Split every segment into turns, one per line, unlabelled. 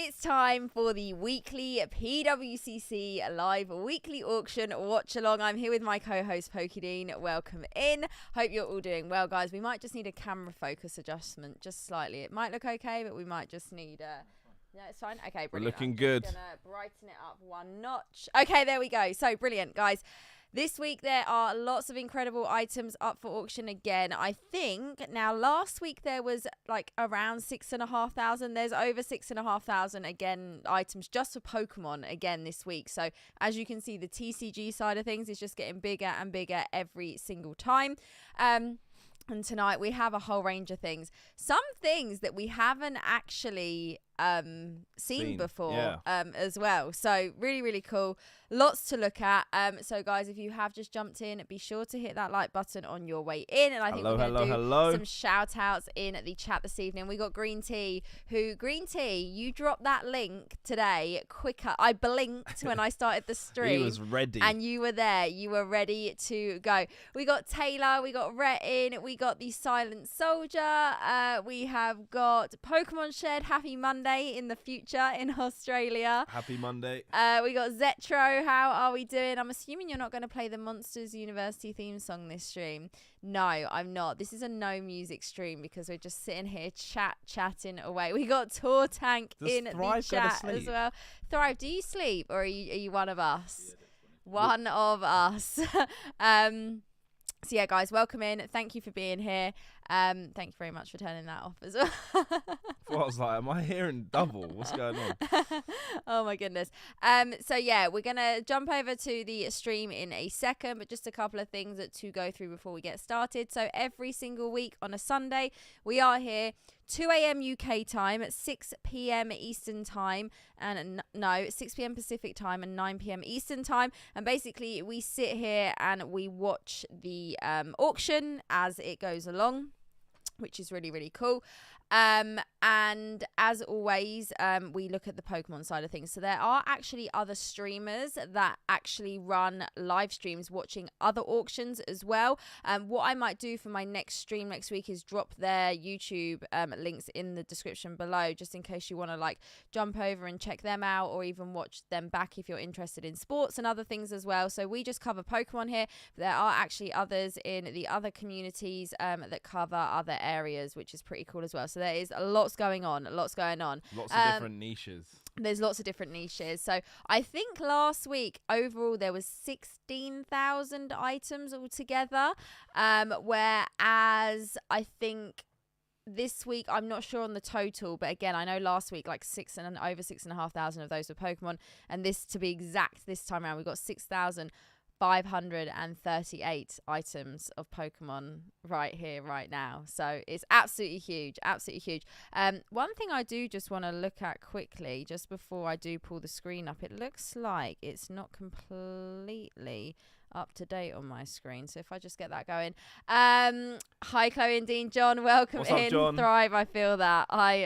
It's time for the weekly PWCC live weekly auction watch along. I'm here with my co-host Pokedine. Welcome in. Hope you're all doing well, guys. We might just need a camera focus adjustment just slightly. It might look okay, but we might just need no, it's fine. Okay, brilliant.
We're looking
I'm
good.
just gonna brighten it up one notch. Okay, there we go. So brilliant, guys. This week there are lots of incredible items up for auction again. I think now last week there was like around 6,500. There's over 6,500 again items just for Pokemon again this week. So as you can see, the TCG side of things is just getting bigger and bigger every single time. And tonight we have a whole range of things. Some things that we haven't actually seen before as well. So really, really cool. Lots to look at. So guys, if you have just jumped in, be sure to hit that like button on your way in. And I think we're going to do some shout outs in the chat this evening. We got Green Tea, you dropped that link today quicker. I blinked when I started the stream.
He was ready.
And you were there. You were ready to go. We got Taylor, we got Retin, we got the Silent Soldier. We have got Pokemon Shed. Happy Monday in the future in Australia.
Happy Monday.
We got Zetro. How are we doing? I'm assuming you're not going to play the Monsters University theme song this stream. No, I'm not. This is a no music stream because we're just sitting here chatting away. We got Tour Tank in the chat as well. Thrive, do you sleep or are you one of us? Yeah, one of us. So yeah, guys, welcome in. Thank you for being here. Thank you very much for turning that off as well.
Well, I was like, am I hearing double? What's going on?
Oh my goodness. So yeah, we're gonna jump over to the stream in a second, but just a couple of things to go through before we get started. So every single week on a Sunday, we are here 2 a.m. UK time at 6 p.m. Eastern time and 6 p.m. Pacific time and 9 p.m. Eastern time. And basically we sit here and we watch the auction as it goes along, which is really, really cool. And as always, we look at the Pokemon side of things. So there are actually other streamers that actually run live streams watching other auctions as well. What I might do for my next stream next week is drop their YouTube links in the description below, just in case you want to like jump over and check them out or even watch them back if you're interested in sports and other things as well. So we just cover Pokemon here, but there are actually others in the other communities that cover other areas, which is pretty cool as well. So there is lots going on. Lots of
different niches.
There's lots of different niches. So I think last week overall there was 16,000 items altogether. Whereas I think this week, I'm not sure on the total, but again, I know last week like over 6,500 of those were Pokemon, and this, to be exact, this time around we got 6,538 items of Pokemon right here, right now. So it's absolutely huge, absolutely huge. One thing I do just want to look at quickly, just before I do pull the screen up, it looks like it's not completely up to date on my screen. So if I just get that going. Hi, Chloe and Dean. John, welcome
What's
in.
Up, John?
Thrive, I feel that. No,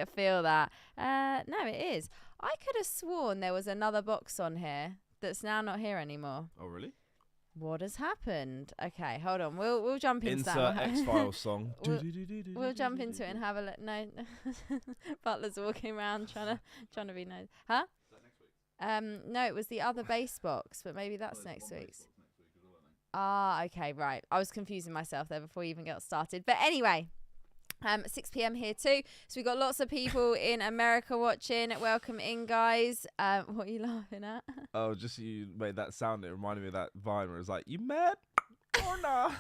it is. I could have sworn there was another box on here that's now not here anymore.
Oh, really?
What has happened? Okay, hold on. We'll jump into
Insert
that.
X-Files song.
We'll jump into it and have a look. No, Butler's walking around trying to be nice. Huh? Is that next week? No, it was the other base box, but maybe that's next week's. Ah, okay, right. I was confusing myself there before you even got started. But anyway, 6 p.m. here too. So we got lots of people in America watching. Welcome in, guys. What are you laughing at?
Oh, just you made that sound. It reminded me of that Vine where it was like, you mad or nah?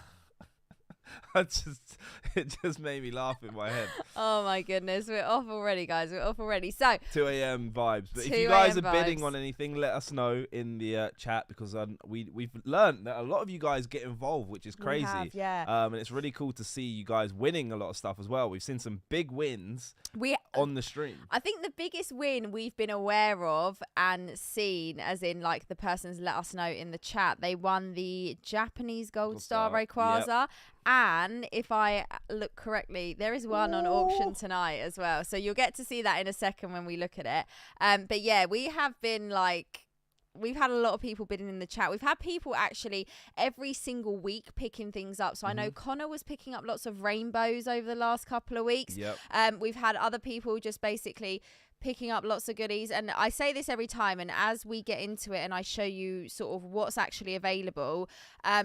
It just made me laugh in my head.
Oh my goodness, we're off already, guys. We're off already. So
2 a.m. vibes. But if you guys are bidding on anything, let us know in the chat, because we've learned that a lot of you guys get involved, which is crazy. And it's really cool to see you guys winning a lot of stuff as well. We've seen some big wins on the stream.
I think the biggest win we've been aware of and seen, as in like the person's let us know in the chat, they won the Japanese Gold Star Rayquaza. Yep. And if I look correctly, there is one on auction tonight as well. So you'll get to see that in a second when we look at it. But yeah, we have been like we've had a lot of people bidding in the chat. We've had people actually every single week picking things up. So I know Connor was picking up lots of rainbows over the last couple of weeks.
Yep.
We've had other people just basically picking up lots of goodies, and I say this every time, and as we get into it and I show you sort of what's actually available,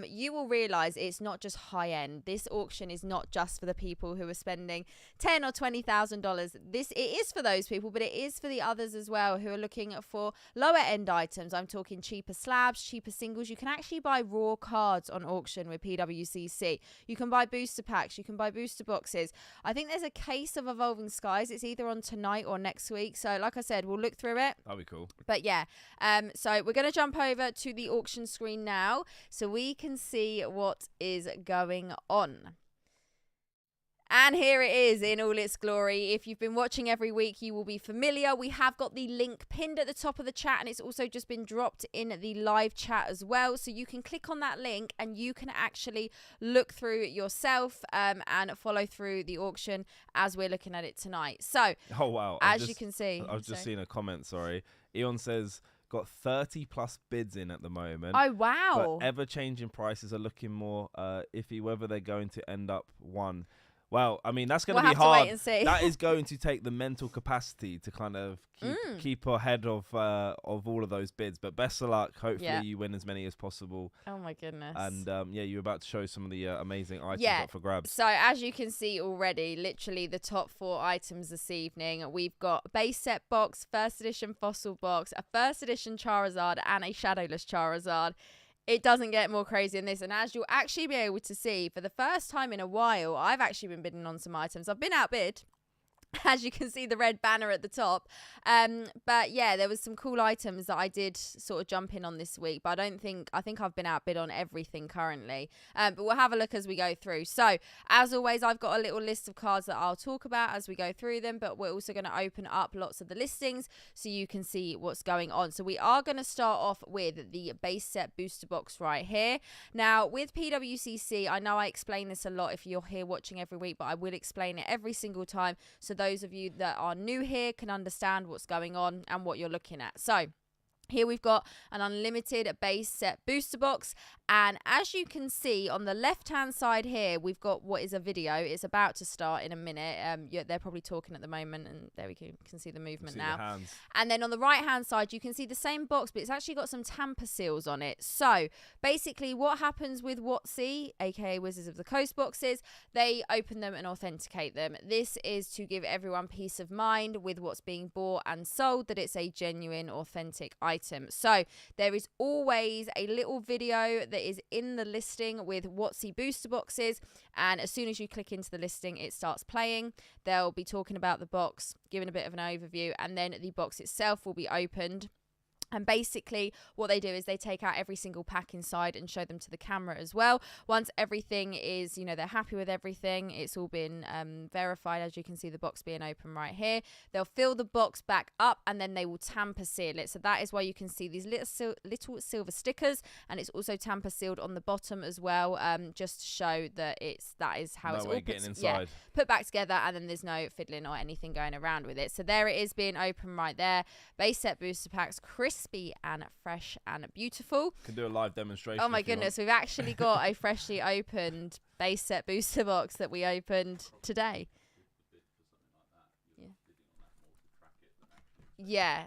you will realize it's not just high end. This auction is not just for the people who are spending $10,000 or $20,000. It is for those people, but it is for the others as well who are looking for lower end items. I'm talking cheaper slabs, cheaper singles. You can actually buy raw cards on auction with PWCC. You can buy booster packs, you can buy booster boxes. I think there's a case of Evolving Skies. It's either on tonight or next week. So like I said, we'll look through it.
That'll be cool.
But yeah, so we're going to jump over to the auction screen now so we can see what is going on. And here it is in all its glory. If you've been watching every week, you will be familiar. We have got the link pinned at the top of the chat, and it's also just been dropped in the live chat as well. So you can click on that link and you can actually look through it yourself and follow through the auction as we're looking at it tonight. So,
oh wow!
As you can see,
I've just seen a comment. Sorry, Eon says got 30 plus bids in at the moment.
Oh wow!
But ever changing prices are looking more iffy whether they're going to end up one. Well, I mean, that's going to be hard.
Wait and see.
That is going to take the mental capacity to kind of keep ahead of all of those bids. But best of luck. Hopefully you win as many as possible.
Oh, my goodness.
And, you're about to show some of the amazing items up for grabs.
So, as you can see already, literally the top 4 items this evening, we've got base set box, first edition fossil box, a first edition Charizard, and a Shadowless Charizard. It doesn't get more crazy than this. And as you'll actually be able to see, for the first time in a while, I've actually been bidding on some items. I've been outbid. As you can see, the red banner at the top. But yeah, there was some cool items that I did sort of jump in on this week. But I think I've been outbid on everything currently. But we'll have a look as we go through. So, as always, I've got a little list of cards that I'll talk about as we go through them. But we're also going to open up lots of the listings so you can see what's going on. So, we are going to start off with the base set booster box right here. Now, with PWCC, I know I explain this a lot if you're here watching every week, but I will explain it every single time. So those of you that are new here can understand what's going on and what you're looking at. So here we've got an unlimited base set booster box, and as you can see on the left hand side here, we've got what is a video. It's about to start in a minute. They're probably talking at the moment, and there we can see the movement now. And then on the right hand side, you can see the same box, but it's actually got some tamper seals on it. So basically what happens with WotC, aka Wizards of the Coast boxes, they open them and authenticate them. This is to give everyone peace of mind with what's being bought and sold, that it's a genuine, authentic item. So there is always a little video that is in the listing with WotC booster boxes, and as soon as you click into the listing, it starts playing. They'll be talking about the box, giving a bit of an overview, and then the box itself will be opened. And basically what they do is they take out every single pack inside and show them to the camera as well. Once everything is, they're happy with everything, it's all been verified, as you can see the box being open right here. They'll fill the box back up and then they will tamper seal it. So that is why you can see these little silver stickers, and it's also tamper sealed on the bottom as well, just to show that that is how it's all put back together, and then there's no fiddling or anything going around with it. So there it is being open right there. Base set booster packs, crispy and fresh and beautiful.
Can do a live demonstration.
Oh my goodness, we've actually got a freshly opened base set booster box that we opened today. Yeah.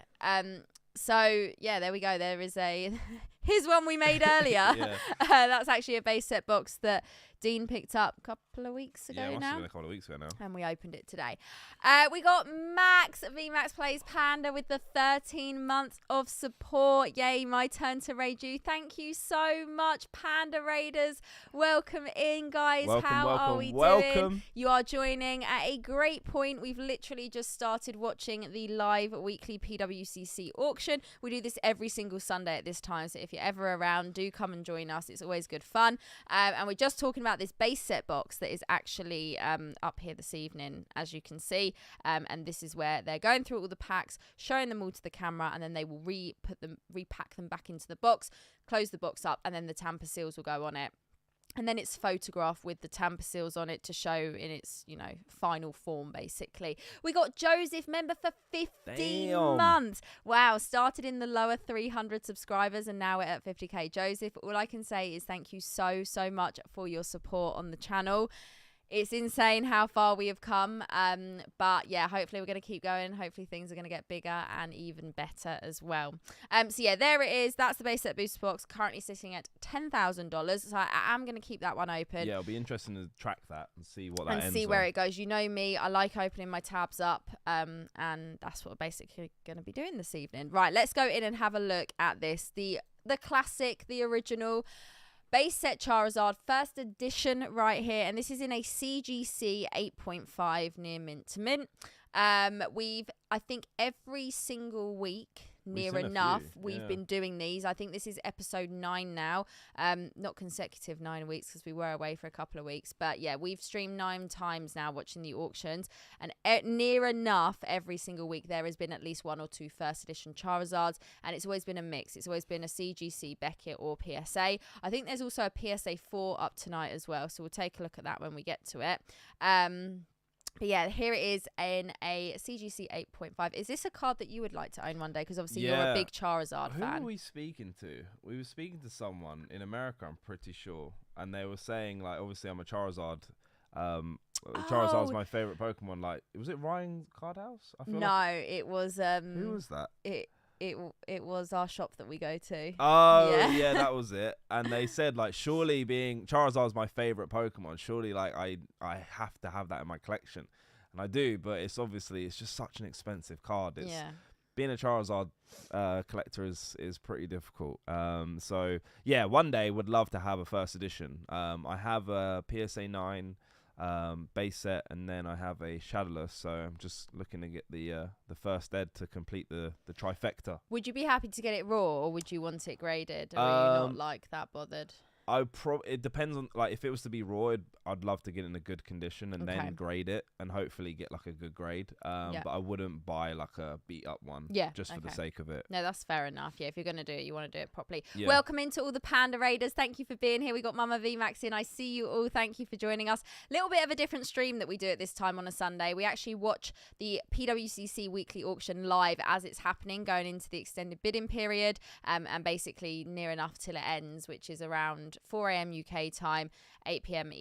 So yeah, there we go. There is here's one we made earlier. That's actually a base set box that Dean picked up a couple of weeks ago
now.
Yeah,
a couple of weeks ago now.
And we opened it today. We got Max, VMAX Plays Panda, with the 13 months of support. Yay, my turn to raid you. Thank you so much, Panda Raiders. Welcome in, guys. How are we doing? You are joining at a great point. We've literally just started watching the live weekly PWCC auction. We do this every single Sunday at this time, so if you're ever around, do come and join us. It's always good fun. And we're just talking about this base set box that is actually up here this evening, as you can see, and this is where they're going through all the packs, showing them all to the camera, and then they will repack them back into the box, close the box up, and then the tamper seals will go on it. And then it's photographed with the tamper seals on it to show in its, you know, final form, basically. We got Joseph, member for 15 months. Wow, started in the lower 300 subscribers and now we're at 50k. Joseph, all I can say is thank you so much for your support on the channel. It's insane how far we have come. But yeah, hopefully we're going to keep going. Hopefully things are going to get bigger and even better as well. So yeah, there it is. That's the base set booster box, currently sitting at $10,000. So I am going to keep that one open.
Yeah, it'll be interesting to track that and see what that ends
and see where it goes. You know me, I like opening my tabs up. And that's what we're basically going to be doing this evening. Right, let's go in and have a look at this. The classic, the original base set Charizard, first edition right here. And this is in a CGC 8.5 near mint to mint. I think every single week, near enough, we've been doing these. I think this is episode 9 now. Not consecutive 9 weeks because we were away for a couple of weeks. But yeah, we've streamed 9 times now watching the auctions. And near enough every single week there has been at least 1 or 2 first edition Charizards. And it's always been a mix. It's always been a CGC, Beckett or PSA. I think there's also a PSA 4 up tonight as well. So we'll take a look at that when we get to it. But yeah, here it is in a CGC 8.5. Is this a card that you would like to own one day? Because obviously you're a big Charizard fan.
Who were we speaking to? We were speaking to someone in America, I'm pretty sure. And they were saying, like, obviously I'm a Charizard. Charizard's my favourite Pokemon. Like, was it Ryan Cardhouse?
It was...
who was that?
It was our shop that we go to.
Oh, yeah, that was it. And they said, like, surely being Charizard's my favorite Pokemon, surely, like, I have to have that in my collection. And I do, but it's just such an expensive card. Being a Charizard collector is pretty difficult. So, yeah, one day would love to have a first edition. I have a PSA 9 base set, and then I have a Shadowless, so I'm just looking to get the first ed to complete the trifecta.
Would you be happy to get it raw, or would you want it graded? Or are you not like that bothered?
It depends on, like, if it was to be raw, I'd love to get it in a good condition and then grade it and hopefully get like a good grade. But I wouldn't buy like a beat up one just for the sake of it.
No, that's fair enough. Yeah, if you're gonna do it, you want to do it properly. Welcome into all the Panda Raiders. Thank you for being here. We got Mama VMAX in. I see you all. Thank you for joining us. Little bit of a different stream that we do at this time on a Sunday. We actually watch the PWCC weekly auction live as it's happening, going into the extended bidding period, and basically near enough till it ends, which is around 4 a.m. UK time, 8 p.m.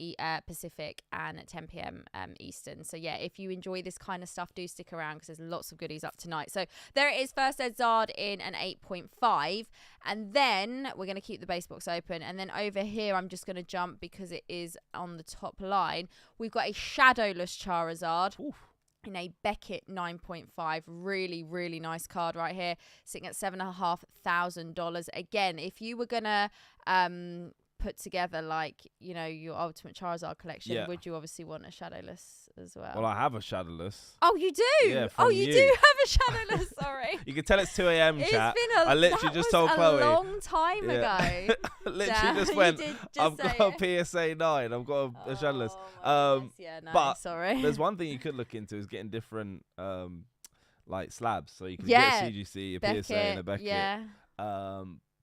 Pacific, and 10 p.m. Eastern. So yeah, if you enjoy this kind of stuff, do stick around because there's lots of goodies up tonight. So there it is, first Ed Zard in an 8.5, and then we're going to keep the base box open, and then over here I'm just going to jump because it is on the top line. We've got a Shadowless Charizard. Oof. In a Beckett 9.5, really nice card right here, sitting at $7,500. Again, if you were gonna put together, like, you know, your ultimate Charizard collection, would you obviously want a Shadowless as well?
Well, I have a Shadowless.
Oh, you do?
Yeah,
you do have a Shadowless. Sorry.
You can tell it's 2 a.m. chat.
I
literally just told Chloe.
A long time ago.
Literally just went, I've got a PSA 9. I've got a Shadowless. But
sorry.
There's one thing you could look into is getting different like slabs. So you can get a CGC, a
Beckett,
PSA, and a Beckett.
Yeah.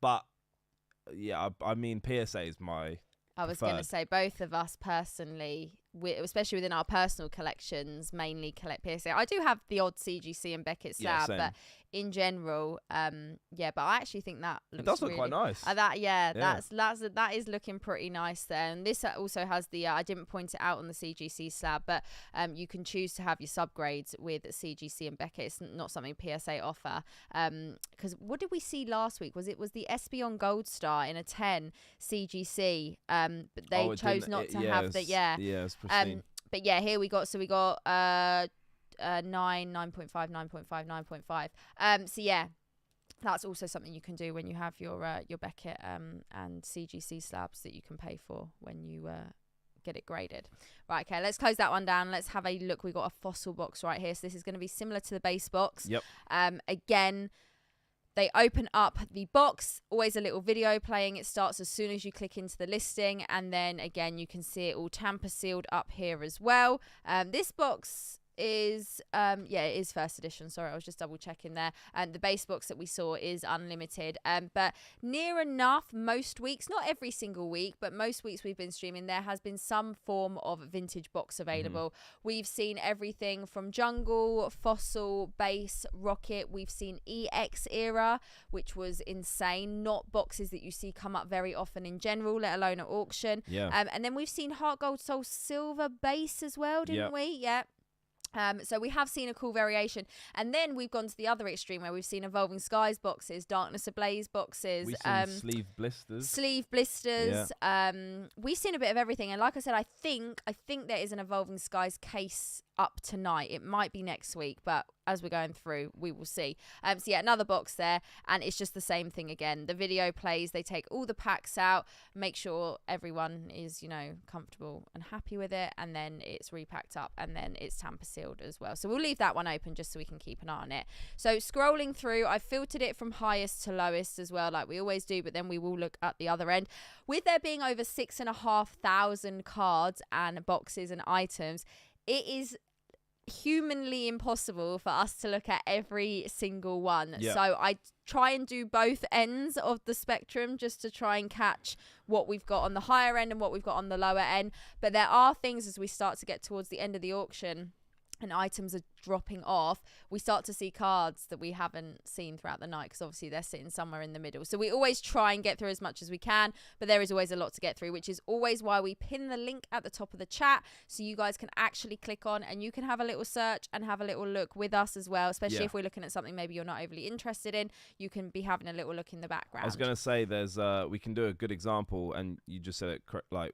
But yeah, I mean, PSA is my
I was going to say, both of us personally, especially within our personal collections, mainly collect PSA. I do have the odd CGC and Beckett Sad, but in general, but I actually think that looks
it does look quite nice.
That is looking pretty nice there. And this also has the I didn't point it out on the CGC slab, but you can choose to have your subgrades with CGC and Beckett. It's not something PSA offer. Because what did we see last week? Was the Espeon Gold Star in a 10 CGC? But they chose not to have the
it's pristine.
But yeah, here we got 9.5, 9.5, 9.5. So yeah, that's also something you can do when you have your Beckett and CGC slabs that you can pay for when you get it graded. Right, okay, let's close that one down. Let's have a look. We got a fossil box right here. So this is going to be similar to the base box.
Yep.
Again, they open up the box, always a little video playing. It starts as soon as you click into the listing, and then again you can see it all tamper sealed up here as well. This box is it is first edition. Sorry, I was just double checking there. And the base box that we saw is unlimited. But near enough most weeks, not every single week, but most weeks we've been streaming, there has been some form of vintage box available. We've seen everything from Jungle, Fossil, Base, Rocket. We've seen EX era, which was insane. Not boxes that you see come up very often in general, let alone at auction. And then we've seen Heart Gold Soul Silver base as well, didn't we? Yeah. So we have seen a cool variation. And then we've gone to the other extreme where we've seen Evolving Skies boxes, Darkness Ablaze boxes.
We've seen sleeve blisters.
We've seen a bit of everything. And like I said, I think there is an Evolving Skies case up tonight. It might be next week, but as we're going through, we will see. So yeah, another box there, and it's just the same thing again. The video plays, they take all the packs out, make sure everyone is, you know, comfortable and happy with it, and then it's repacked up, and then it's tamper sealed as well. So we'll leave that one open just so we can keep an eye on it. So scrolling through, I filtered it from highest to lowest as well, like we always do, but then we will look at the other end. With there being over 6,500 cards and boxes and items, it is humanly impossible for us to look at every single one. So I try and do both ends of the spectrum just to try and catch what we've got on the higher end and what we've got on the lower end. But there are things as we start to get towards the end of the auction and items are dropping off, we start to see cards that we haven't seen throughout the night, because obviously they're sitting somewhere in the middle. So we always try and get through as much as we can, but there is always a lot to get through, which is always why we pin the link at the top of the chat so you guys can actually click on and you can have a little search and have a little look with us as well, especially if we're looking at something maybe you're not overly interested in. You can be having a little look in the background.
I was going to say there's we can do a good example, and you just said it like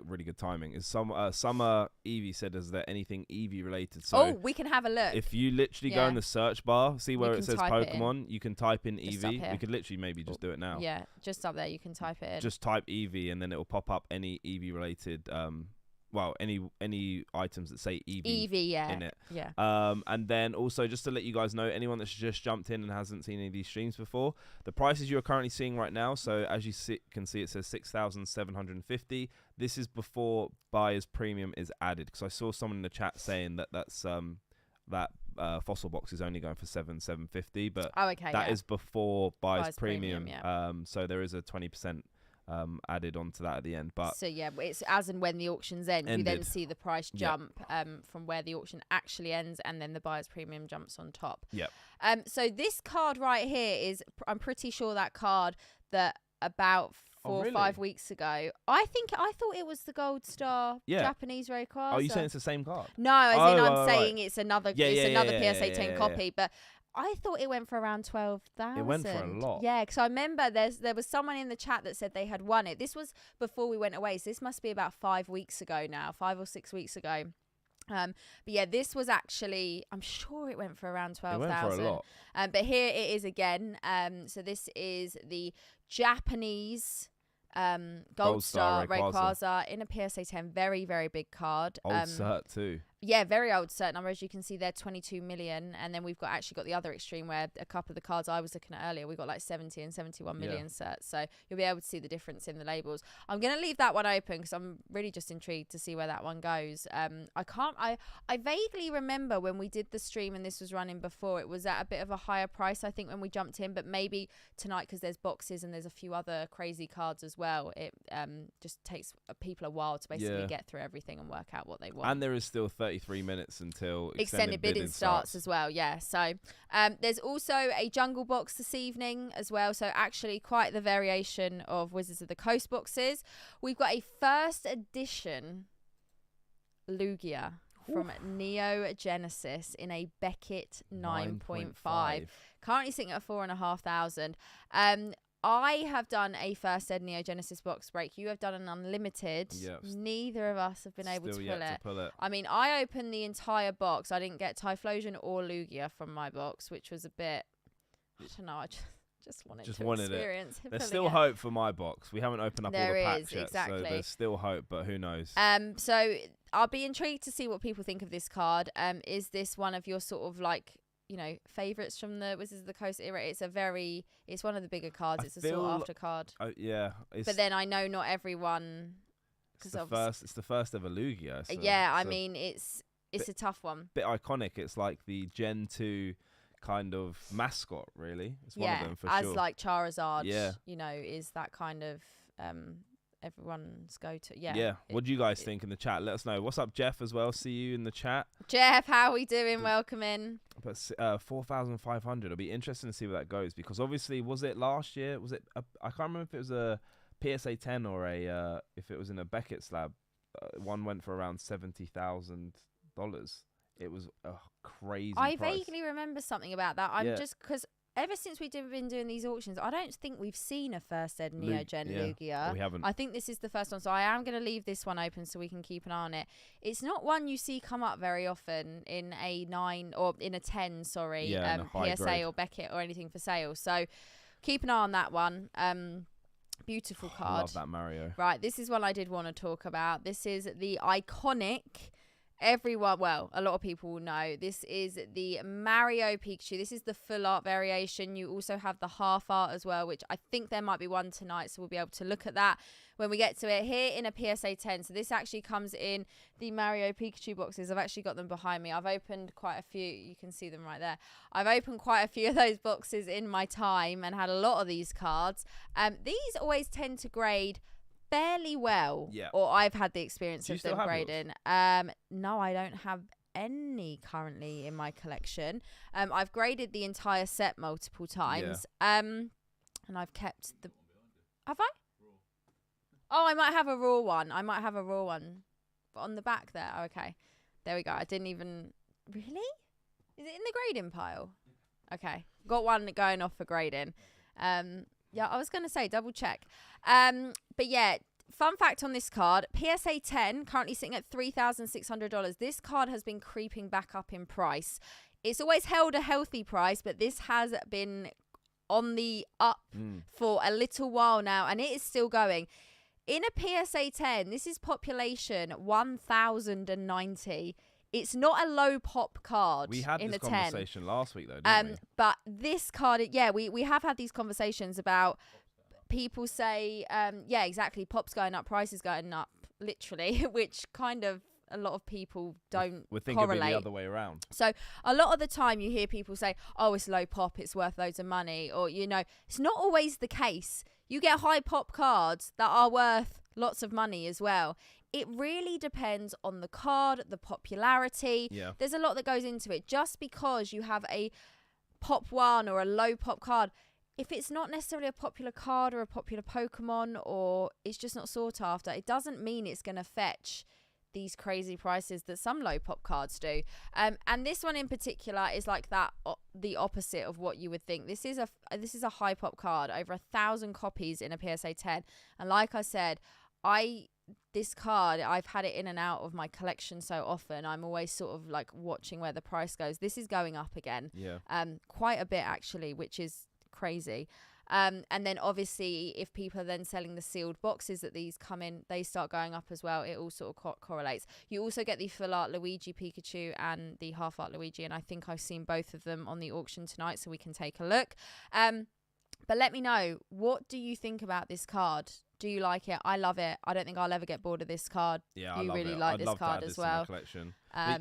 really good timing. Is Summer Evie said, is there anything Eevee related? So
we can have a look.
If you literally go in the search bar, see where it says Pokemon, you can type in Eevee. We could literally maybe just do it now.
Yeah, just up there you can type it in.
Just type Eevee and then it will pop up any Eevee related any items that say Eevee in it. And then also, just to let you guys know, anyone that's just jumped in and hasn't seen any of these streams before, the prices you are currently seeing right now, so as you can see, it says 6,750. This is before buyer's premium is added, because I saw someone in the chat saying that's fossil box is only going for 750, but that is before buyer's premium. So there is a 20% added onto that at the end. But
so yeah, it's as and when the auctions end, we then see the price jump from where the auction actually ends, and then the buyer's premium jumps on top. So this card right here is, I'm pretty sure that card that about 4 or 5 weeks ago, I thought it was the Gold Star Japanese Rayquaza.
Oh, you saying it's the same card?
No, as in I'm saying it's another PSA 10 copy, but I thought it went for around 12,000.
It went for a lot.
Yeah, because I remember there was someone in the chat that said they had won it. This was before we went away, so this must be about 5 weeks ago now, 5 or 6 weeks ago. But yeah, this was actually, I'm sure it went for around 12,000.
It went for a lot.
But here it is again. So this is the Japanese Gold Star Rayquaza in a PSA 10. Very, very big card.
Old cert too.
Yeah, very old cert number. As you can see there, 22 million. And then we've actually got the other extreme where a couple of the cards I was looking at earlier, we got like 70 and 71 million certs. So you'll be able to see the difference in the labels. I'm going to leave that one open because I'm really just intrigued to see where that one goes. I vaguely remember when we did the stream and this was running before, it was at a bit of a higher price, I think, when we jumped in. But maybe tonight, because there's boxes and there's a few other crazy cards as well, it just takes people a while to basically get through everything and work out what they want.
And there is still 33 minutes until
extended bidding starts as well. So there's also a jungle box this evening as well, so actually quite the variation of Wizards of the Coast boxes. We've got a first edition Lugia from Neo Genesis in a Beckett 9.5, currently sitting at 4,500. I have done a first ed Neo Genesis box break. You have done an unlimited. Yep. Neither of us have been able to pull it. I mean, I opened the entire box. I didn't get Typhlosion or Lugia from my box, which was a bit, I don't know, I just wanted to experience it.
There's still hope for my box. We haven't opened up all the packs yet, so there's still hope, but who knows?
So I'll be intrigued to see what people think of this card. Is this one of your sort of like, you know, favorites from the Wizards of the Coast era? It's one of the bigger cards. It's a sought after card. But then I know not everyone,
it's the first ever Lugia. So,
I mean, it's it's a tough one.
Bit iconic. It's like the Gen 2 kind of mascot, really. It's one of them for sure.
As like Charizard, you know, is that kind of everyone's go-to. Yeah.
What do you guys think in the chat? Let us know. What's up, Jeff, as well? See you in the chat.
Jeff, how are we doing? Welcome in.
But 4,500. It'll be interesting to see where that goes, because obviously, was it last year? Was it? I can't remember if it was a PSA 10 or if it was in a Beckett Slab. One went for around $70,000. It was a crazy
I
price.
vaguely remember something about that. Just because ever since we've been doing these auctions, I don't think we've seen a first ed Neogen Lugia.
We haven't.
I think this is the first one, so I am going to leave this one open so we can keep an eye on it. It's not one you see come up very often in a 9 or in a 10, sorry, PSA
grade.
or Beckett or anything for sale. So keep an eye on that one. Beautiful card.
I love that Mario.
Right, this is one I did want to talk about. This is the iconic. Everyone, well, a lot of people will know, this is the Mario Pikachu. This is the full art variation. You also have the half art as well, which I think there might be one tonight, so we'll be able to look at that when we get to it. Here in a PSA 10, so this actually comes in the Mario Pikachu boxes. I've actually got them behind me. I've opened quite a few. You can see them right there. I've opened quite a few of those boxes in my time and had a lot of these cards. These always tend to grade fairly well, or I've had the experience of them grading. No, I don't have any currently in my collection. I've graded the entire set multiple times, and I've kept the. Have I? Oh, I might have a raw one. But on the back there. Oh, okay, there we go. I didn't even really. Is it in the grading pile? Okay, got one going off for grading. Yeah, I was going to say double check. But yeah, fun fact on this card, PSA 10 currently sitting at $3,600. This card has been creeping back up in price. It's always held a healthy price, but this has been on the up for a little while now, and it is still going. In a PSA 10, this is population 1,090. It's not a low pop card.
We had this conversation last week, though, didn't we?
But this card, we have had these conversations about people say, exactly, pop's going up, price is going up, literally, which kind of a lot of people don't
we think
correlate.
It'd be the other way around.
So a lot of the time you hear people say, oh, it's low pop, it's worth loads of money, or, you know, it's not always the case. You get high pop cards that are worth lots of money as well. It really depends on the card, the popularity.
Yeah.
There's a lot that goes into it. Just because you have a pop one or a low pop card, if it's not necessarily a popular card or a popular Pokemon, or it's just not sought after, it doesn't mean it's going to fetch these crazy prices that some low pop cards do. And this one in particular is like that, the opposite of what you would think. This is a high pop card, over 1,000 copies in a PSA 10. And like I said, this card, I've had it in and out of my collection so often. I'm always sort of like watching where the price goes. This is going up again.
Yeah.
Quite a bit actually, which is crazy. And then obviously if people are then selling the sealed boxes that these come in, they start going up as well. It all sort of correlates. You also get the full art Luigi Pikachu and the half art Luigi, and I think I've seen both of them on the auction tonight, so we can take a look. But let me know, what do you think about this card? Do you like it? I love it. I don't think I'll ever get bored of this card.
Yeah,
you
I love
really
it.
like
I'd
this
love
card
to add
as
this
well.
in my collection.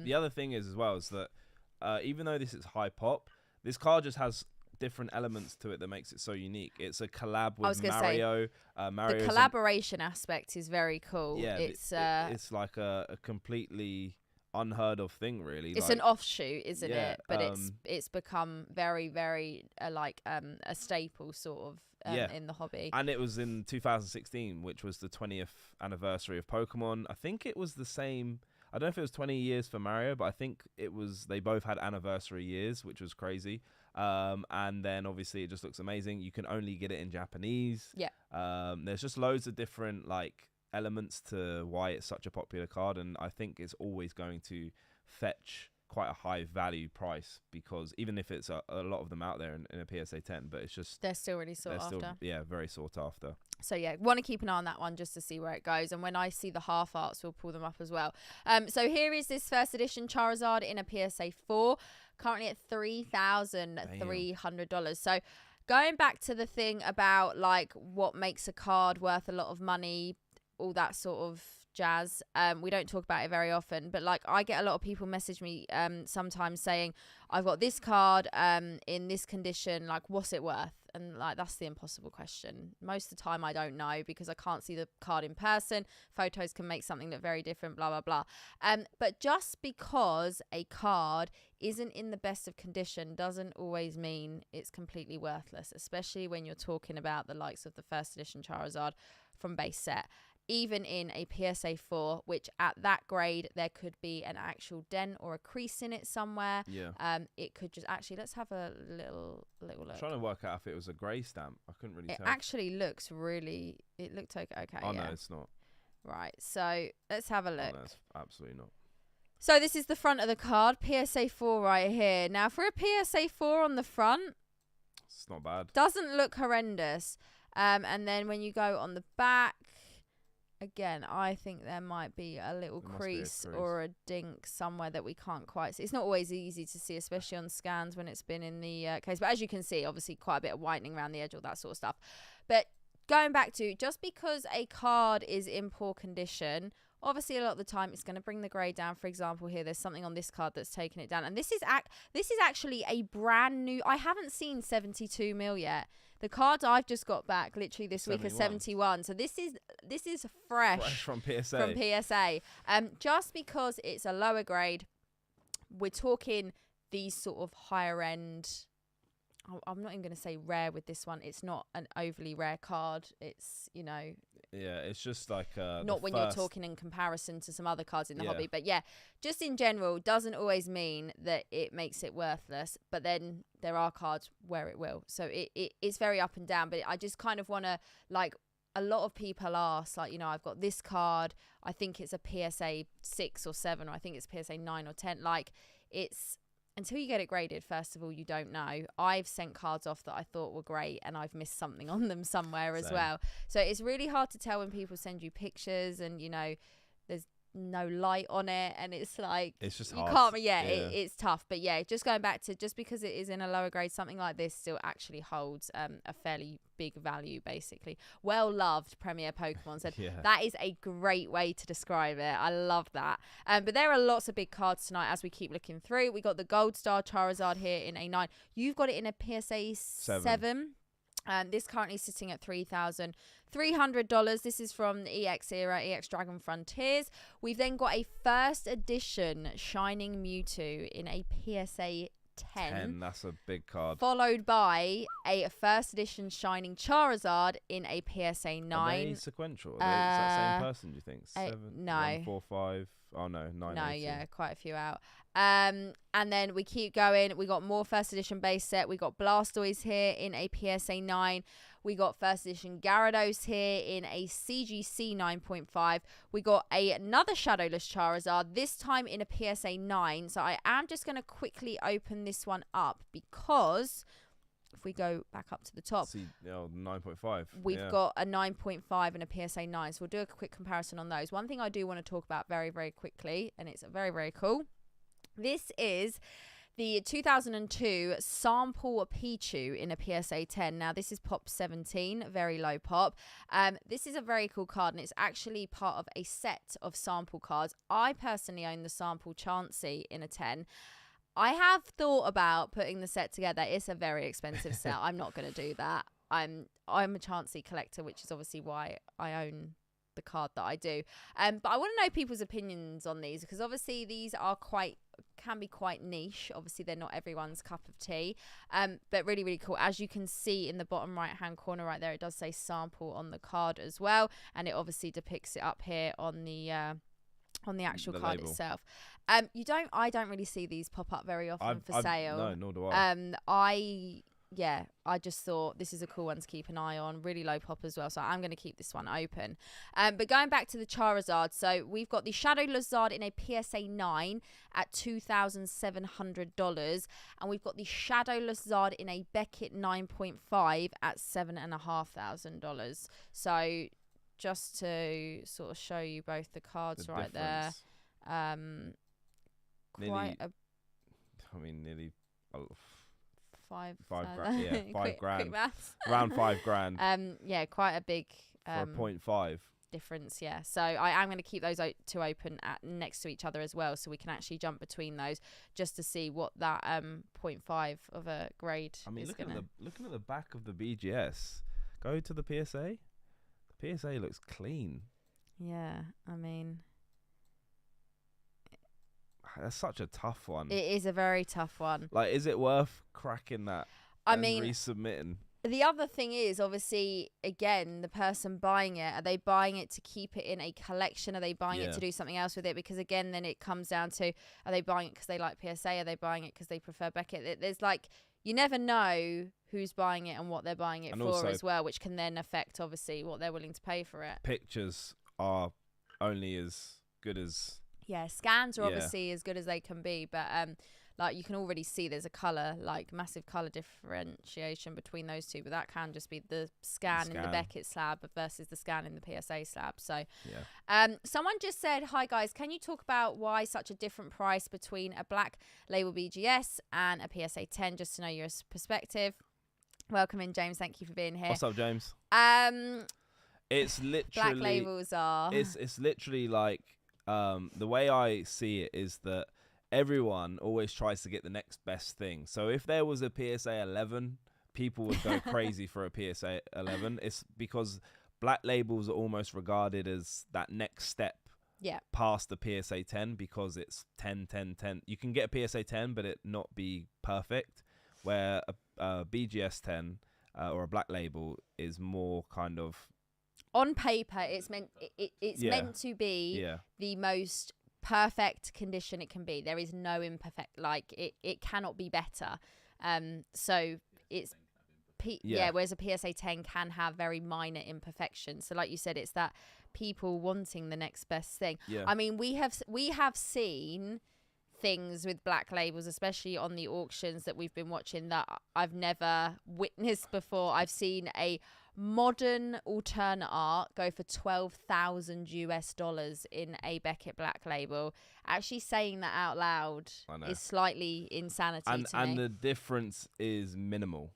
The other thing is as well is that even though this is high pop, this card just has different elements to it that makes it so unique. It's a collab with Mario.
The collaboration aspect is very cool.
Yeah, it's like a completely unheard of thing, really.
It's like an offshoot, isn't it? But it's become very, very a staple sort of in the hobby.
And it was in 2016, which was the 20th anniversary of Pokemon. I think it was the same. I don't know if it was 20 years for Mario, but I think it was. They both had anniversary years, which was crazy. And then obviously it just looks amazing. You can only get it in Japanese.
Yeah.
There's just loads of different elements to why it's such a popular card, and I think it's always going to fetch quite a high value price, because even if it's a lot of them out there in a PSA 10, but it's just
they're still really sought after.
Very sought after.
So yeah, want to keep an eye on that one just to see where it goes, and when I see the half arts, we'll pull them up as well. So here is this first edition Charizard in a PSA 4, currently at $3,300. So going back to the thing about what makes a card worth a lot of money, all that sort of jazz. We don't talk about it very often, but like I get a lot of people message me sometimes saying, I've got this card in this condition, like what's it worth? And like that's the impossible question. Most of the time I don't know because I can't see the card in person. Photos can make something look very different, blah blah blah. But just because a card isn't in the best of condition doesn't always mean it's completely worthless, especially when you're talking about the likes of the first edition Charizard from base set. Even in a PSA 4, which at that grade, there could be an actual dent or a crease in it somewhere.
Yeah.
It could just actually, let's have a little look.
I'm trying to work out if it was a grey stamp. I couldn't really tell.
It actually looks really, it looked okay.
Oh,
yeah.
no, it's not.
Right. So let's have a look.
Oh, no, it's absolutely not.
So this is the front of the card, PSA 4 right here. Now, for a PSA 4 on the front,
it's not bad.
Doesn't look horrendous. And then when you go on the back, again, I think there might be a little crease or a dink somewhere that we can't quite see. It's not always easy to see, especially on scans when it's been in the case. But as you can see, obviously quite a bit of whitening around the edge, all that sort of stuff. But going back to, just because a card is in poor condition, obviously a lot of the time it's going to bring the grade down. For example, here there's something on this card that's taken it down. And this is actually a brand new, I haven't seen 72 mil yet. The cards I've just got back literally this week are 71. So this is fresh
from PSA.
From PSA. Just because it's a lower grade, we're talking these sort of higher end. I'm not even going to say rare with this one. It's not an overly rare card. It's, you know.
Yeah, it's just like
not when you're talking in comparison to some other cards in the hobby. But yeah, just in general, doesn't always mean that it makes it worthless. But then there are cards where it will. So it's very up and down. But I just kind of want to, like, a lot of people ask, like, you know, I've got this card. I think it's a PSA 6 or 7, or I think it's PSA 9 or 10. Like, it's... Until you get it graded, first of all, you don't know. I've sent cards off that I thought were great and I've missed something on them somewhere as well. So it's really hard to tell when people send you pictures and, you know, there's no light on it and it's like...
It's just
you
hard.
can't... It's tough. But yeah, just going back to, just because it is in a lower grade, something like this still actually holds a fairly big value, basically. Well loved, Premier Pokemon said. That is a great way to describe it. I love that. But there are lots of big cards tonight as we keep looking through. We got the Gold Star Charizard here in a 9. You've got it in a PSA 7. This currently sitting at $3,300. This is from the EX era, EX Dragon Frontiers. We've then got a first edition Shining Mewtwo in a PSA 10.
That's a big card.
Followed by a first edition Shining Charizard in a PSA 9.
Are they sequential? Are they that same person, do you think?
no.
1, 4, 5. Oh, no. 9.
No,
18.
yeah, quite a few out. And then we keep going. We got more first edition base set. We got Blastoise here in a PSA 9. We got first edition Gyarados here in a CGC 9.5. We got another Shadowless Charizard, this time in a PSA 9. So I am just going to quickly open this one up because... If we go back up to the top,
9.5.
We've got a 9.5 and a PSA 9. So we'll do a quick comparison on those. One thing I do want to talk about very, very quickly, and it's very, very cool. This is the 2002 sample Pichu in a PSA 10. Now, this is pop 17, very low pop. This is a very cool card, and it's actually part of a set of sample cards. I personally own the sample Chansey in a 10. I have thought about putting the set together. It's a very expensive set. I'm not going to do that. I'm a Chansey collector, which is obviously why I own the card that I do. But I want to know people's opinions on these because obviously these are can be quite niche. Obviously they're not everyone's cup of tea. But really, really cool. As you can see in the bottom right hand corner right there, it does say sample on the card as well, and it obviously depicts it up here on the actual card label itself. I don't really see these pop up very often for sale.
No, nor do I.
I just thought this is a cool one to keep an eye on. Really low pop as well, so I'm going to keep this one open. But going back to the Charizard, so we've got the Shadowless Zard in a PSA 9 at $2,700, and we've got the Shadowless Zard in a Beckett 9.5 at $7,500. So just to sort of show you both the cards right there.
Nearly 5 grand. Yeah, 5 grand.
Quick maths.
Around 5 grand.
Yeah, quite a big
for a 0.5.
difference. Yeah, so I am going to keep those two open next to each other as well, so we can actually jump between those just to see what that 0.5 of a grade.
I mean,
is
looking at the back of the BGS, go to the PSA. The PSA looks clean.
Yeah, I mean,
that's such a tough one.
It is a very tough one.
Like, is it worth cracking that?
I
and
mean,
resubmitting.
The other thing is, obviously, again, the person buying it, are they buying it to keep it in a collection? Are they buying it to do something else with it? Because, again, then it comes down to, are they buying it because they like PSA? Are they buying it because they prefer Beckett? There's like, you never know who's buying it and what they're buying it for as well, which can then affect, obviously, what they're willing to pay for it.
Pictures are only as good as...
Yeah, scans are obviously as good as they can be, but... like, you can already see there's a colour, like, massive colour differentiation between those two. But that can just be the scan in the Beckett slab versus the scan in the PSA slab. So, someone just said, hi, guys, can you talk about why such a different price between a black label BGS and a PSA 10, just to know your perspective? Welcome in, James. Thank you for being here.
What's up, James? It's literally...
Black labels are...
It's literally like... the way I see it is that everyone always tries to get the next best thing. So if there was a PSA 11, people would go crazy for a PSA 11. It's because black labels are almost regarded as that next step past the PSA 10, because it's 10, 10, 10. You can get a PSA 10, but it not be perfect, where a BGS 10 or a black label is more kind of...
On paper, it's meant meant to be the most perfect condition it can be. There is no imperfect, like it cannot be better. So it's whereas a PSA 10 can have very minor imperfections. So like you said, it's that people wanting the next best thing. I mean, we have seen things with black labels, especially on the auctions that we've been watching, that I've never witnessed before. I've seen a modern alternate art go for $12,000 in a Beckett black label. Actually saying that out loud is slightly insanity to me.
And the difference is minimal.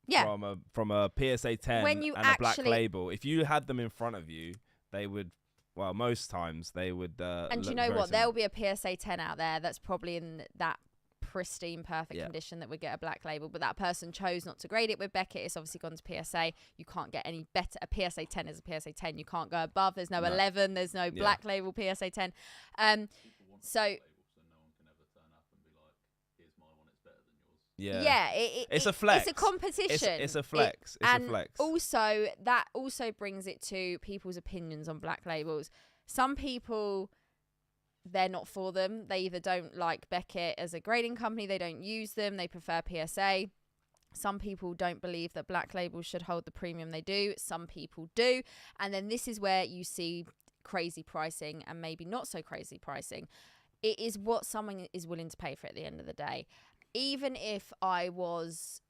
Yeah.
From a PSA 10
when you
and a black label. If you had them in front of you, they would... Well, most times they would...
and you know what? There'll be a PSA 10 out there that's probably in that pristine, perfect condition that would get a black label, but that person chose not to grade it with Beckett. It's obviously gone to PSA. You can't get any better. A PSA 10 is a PSA 10. You can't go above. There's no 11. There's no black label PSA 10. So...
it's a flex.
It's a competition.
It's a flex.
Also, that also brings it to people's opinions on black labels. Some people, they're not for them. They either don't like Beckett as a grading company, they don't use them, they prefer PSA. Some people don't believe that black labels should hold the premium they do. Some people do. And then this is where you see crazy pricing and maybe not so crazy pricing. It is what someone is willing to pay for at the end of the day. Even if I was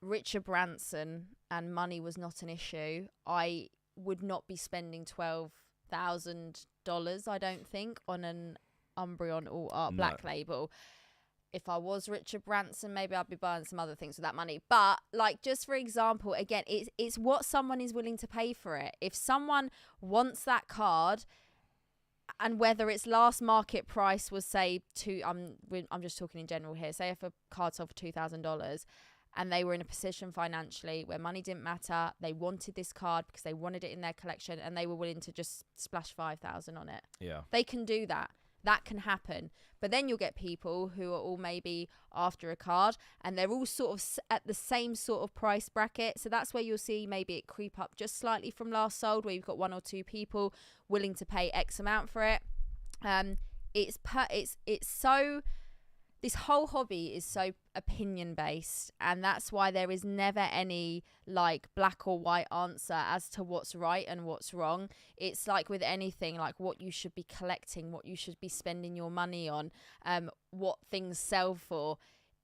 Richard Branson and money was not an issue, I would not be spending $12,000, I don't think, on an Umbreon All Art black label. If I was Richard Branson, maybe I'd be buying some other things with that money. But, like, just for example, again, it's what someone is willing to pay for it. If someone wants that card... And whether its last market price was, say, I'm just talking in general here. Say if a card sold for $2,000 and they were in a position financially where money didn't matter, they wanted this card because they wanted it in their collection and they were willing to just splash $5,000 on it. Yeah. They can do that. That can happen. But then you'll get people who are all maybe after a card and they're all sort of at the same sort of price bracket. So that's where you'll see maybe it creep up just slightly from last sold, where you've got one or two people willing to pay X amount for it. This whole hobby is so opinion based, and that's why there is never any like black or white answer as to what's right and what's wrong. It's like with anything, like what you should be collecting, what you should be spending your money on, what things sell for.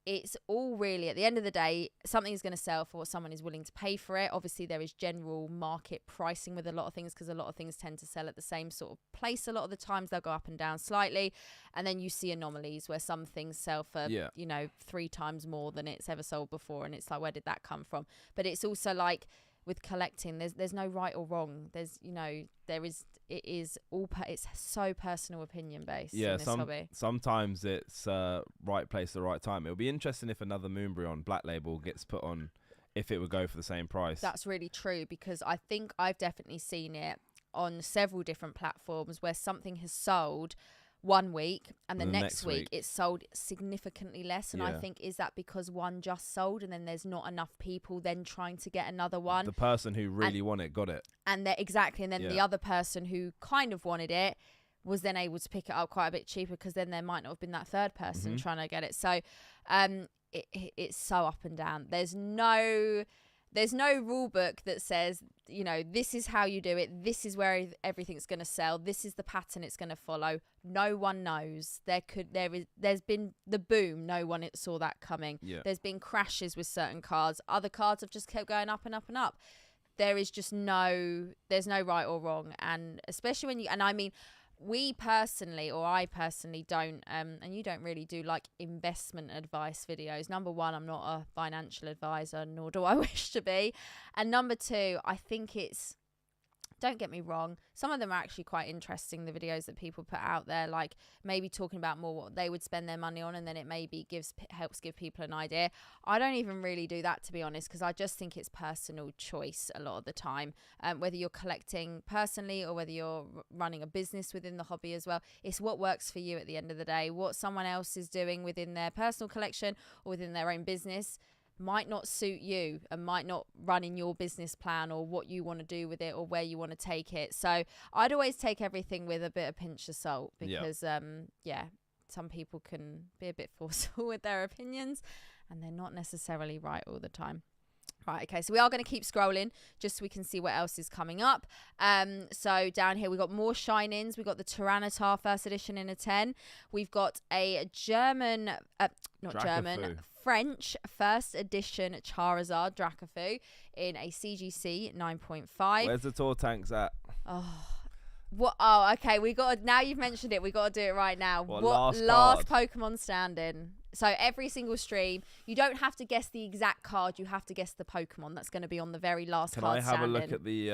It's all really, at the end of the day, something is going to sell for what someone is willing to pay for it. Obviously, there is general market pricing with a lot of things because a lot of things tend to sell at the same sort of place. A lot of the times they'll go up and down slightly. And then you see anomalies where some things sell for, 3 times more than it's ever sold before. And it's like, where did that come from? But it's also like with collecting, there's no right or wrong. There's, you know, it is all it's so personal opinion based in this hobby.
Sometimes it's right place at the right time. It'll be interesting if another Moonbreon Black Label gets put on, if it would go for the same price.
That's really true, because I think I've definitely seen it on several different platforms where something has sold one week and the next week it's sold significantly less, and I think, is that because one just sold and then there's not enough people then trying to get another one?
The person who really wanted it got it, and
then the other person who kind of wanted it was then able to pick it up quite a bit cheaper, because then there might not have been that third person trying to get it. So it's so up and down. There's no rule book that says, you know, this is how you do it, this is where everything's going to sell, this is the pattern it's going to follow. No one knows. There's been the boom, no one saw that coming. There's been crashes with certain cards, other cards have just kept going up and up and up. There's no right or wrong, and especially when I personally don't, and you don't really do like investment advice videos. Number one, I'm not a financial advisor, nor do I wish to be. And number two, I think don't get me wrong, some of them are actually quite interesting, the videos that people put out there, like maybe talking about more what they would spend their money on, and then it maybe helps give people an idea. I don't even really do that, to be honest, because I just think it's personal choice a lot of the time, whether you're collecting personally or whether you're running a business within the hobby as well. It's what works for you at the end of the day. What someone else is doing within their personal collection or within their own business might not suit you and might not run in your business plan or what you want to do with it or where you want to take it. So I'd always take everything with a bit of pinch of salt, because some people can be a bit forceful with their opinions and they're not necessarily right all the time. Right, okay, so we are going to keep scrolling just so we can see what else is coming up. So down here, we've got more shine-ins. We've got the Tyranitar first edition in a 10. We've got a French first edition Charizard Dracafu in a CGC 9.5.
Where's the tour tanks at?
Okay, now you've mentioned it, we got to do it right now. What last Pokemon standing? So every single stream, you don't have to guess the exact card, you have to guess the Pokemon that's going to be on the very last card standing.
Can I have a look at the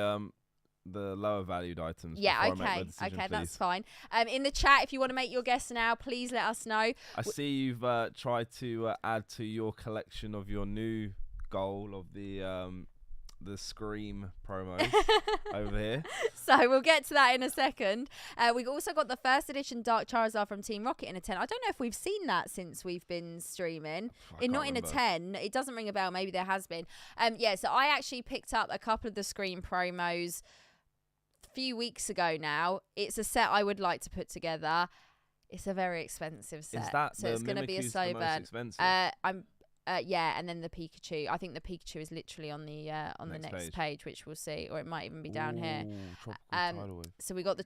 lower valued items?
Yeah, okay, that's fine. In the chat, if you want to make your guess now, please let us know.
I see you've tried to add to your collection of your new goal of the Scream promos over here. So
we'll get to that in a second. We've also got the first edition Dark Charizard from Team Rocket in a 10. I don't know if we've seen that since we've been streaming. Not in a 10. It doesn't ring a bell. Maybe there has been. So I actually picked up a couple of the Scream promos a few weeks ago now. It's a set I would like to put together. It's a very expensive set.
Is that
so it's going to be a slow burn. And then the Pikachu. I think the Pikachu is literally on the next page, which we'll see, or it might even be down here. So we got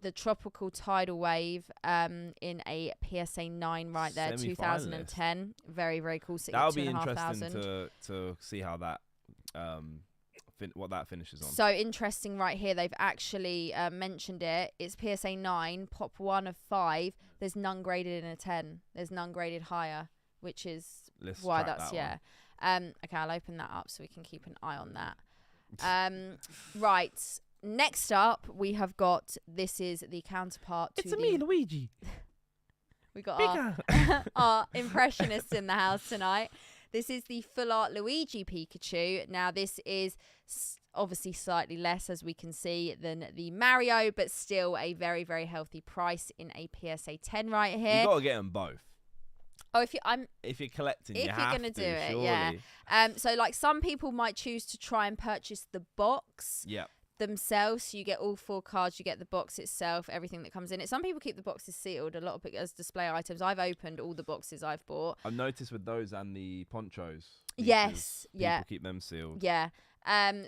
the Tropical Tidal Wave in a PSA 9 right there, 2010. Very, very cool.
That'll be interesting to see how that what that finishes on.
So interesting right here. They've actually mentioned it. It's PSA 9, pop 1 of 5. There's none graded in a 10. There's none graded higher, which is why that's okay, I'll open that up so we can keep an eye on that. Right, next up we have got, this is the counterpart to
me, Luigi.
We got our impressionists in the house tonight. This is the full art Luigi Pikachu. Now this is obviously slightly less, as we can see, than the Mario, but still a very, very healthy price in a PSA 10 right here.
You got to get them both.
Oh, if
you're collecting,
if
you're
going to do it,
surely.
yeah. So like some people might choose to try and purchase the box themselves. So you get all 4 cards, you get the box itself, everything that comes in it. Some people keep the boxes sealed, a lot of it as display items. I've opened all the boxes I've bought.
I've noticed with those and the ponchos.
Yes,
people keep them sealed.
Yeah.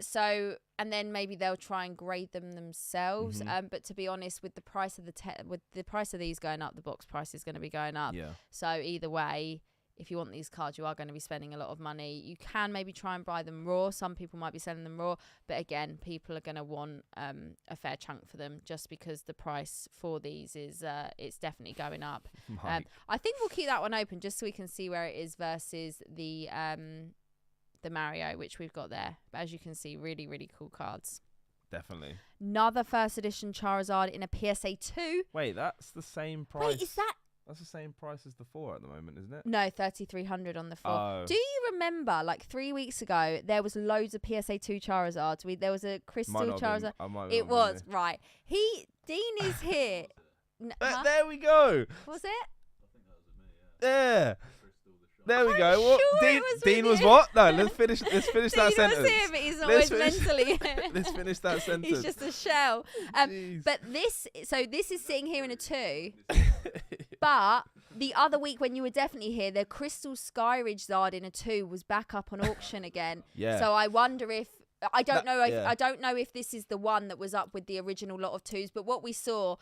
So, and then maybe they'll try and grade them themselves. But to be honest, with the price of with the price of these going up, the box price is going to be going up.
Yeah.
So either way, if you want these cards, you are going to be spending a lot of money. You can maybe try and buy them raw. Some people might be selling them raw, but again, people are going to want a fair chunk for them, just because the price for these is it's definitely going up. I think we'll keep that one open just so we can see where it is versus the the Mario, which we've got there. But as you can see, really, really cool cards.
Definitely.
Another first edition Charizard in a PSA 2.
Wait, that's the same price.
Wait, is that?
That's the same price as the 4 at the moment, isn't it?
No, 3,300 on the 4.
Oh.
Do you remember, like 3 weeks ago, there was loads of PSA 2 Charizards. There was a Crystal Charizard. It was, right. Dean is here.
There we go.
Was it?
Yeah. There we go. What?
Sure
Dean was what? No, let's finish that sentence.
Dean was here, but he's not always mentally.
Let's finish that sentence.
He's just a shell. But this is sitting here in a 2. But the other week when you were definitely here, the Crystal Charizard in a 2 was back up on auction again.
Yeah.
So I wonder if I don't know if this is the one that was up with the original lot of 2s, but what we saw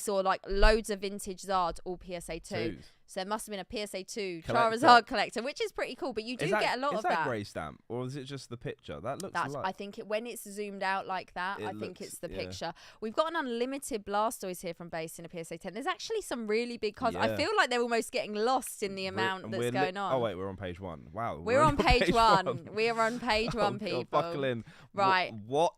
like loads of vintage Zards, all PSA 2. So there must have been a PSA 2 Charizard collector, which is pretty cool. But you do get a lot of that.
Is that grey stamp, or is it just the picture? That looks like.
I think when it's zoomed out like that, I think it's the picture. We've got an unlimited Blastoise here from base in a PSA 10. There's actually some really big cards. Yeah. I feel like they're almost getting lost in the amount that's going on.
Oh wait, we're on page 1. Wow.
We're on page 1. We're on page 1, people.
Buckle in. Right. What?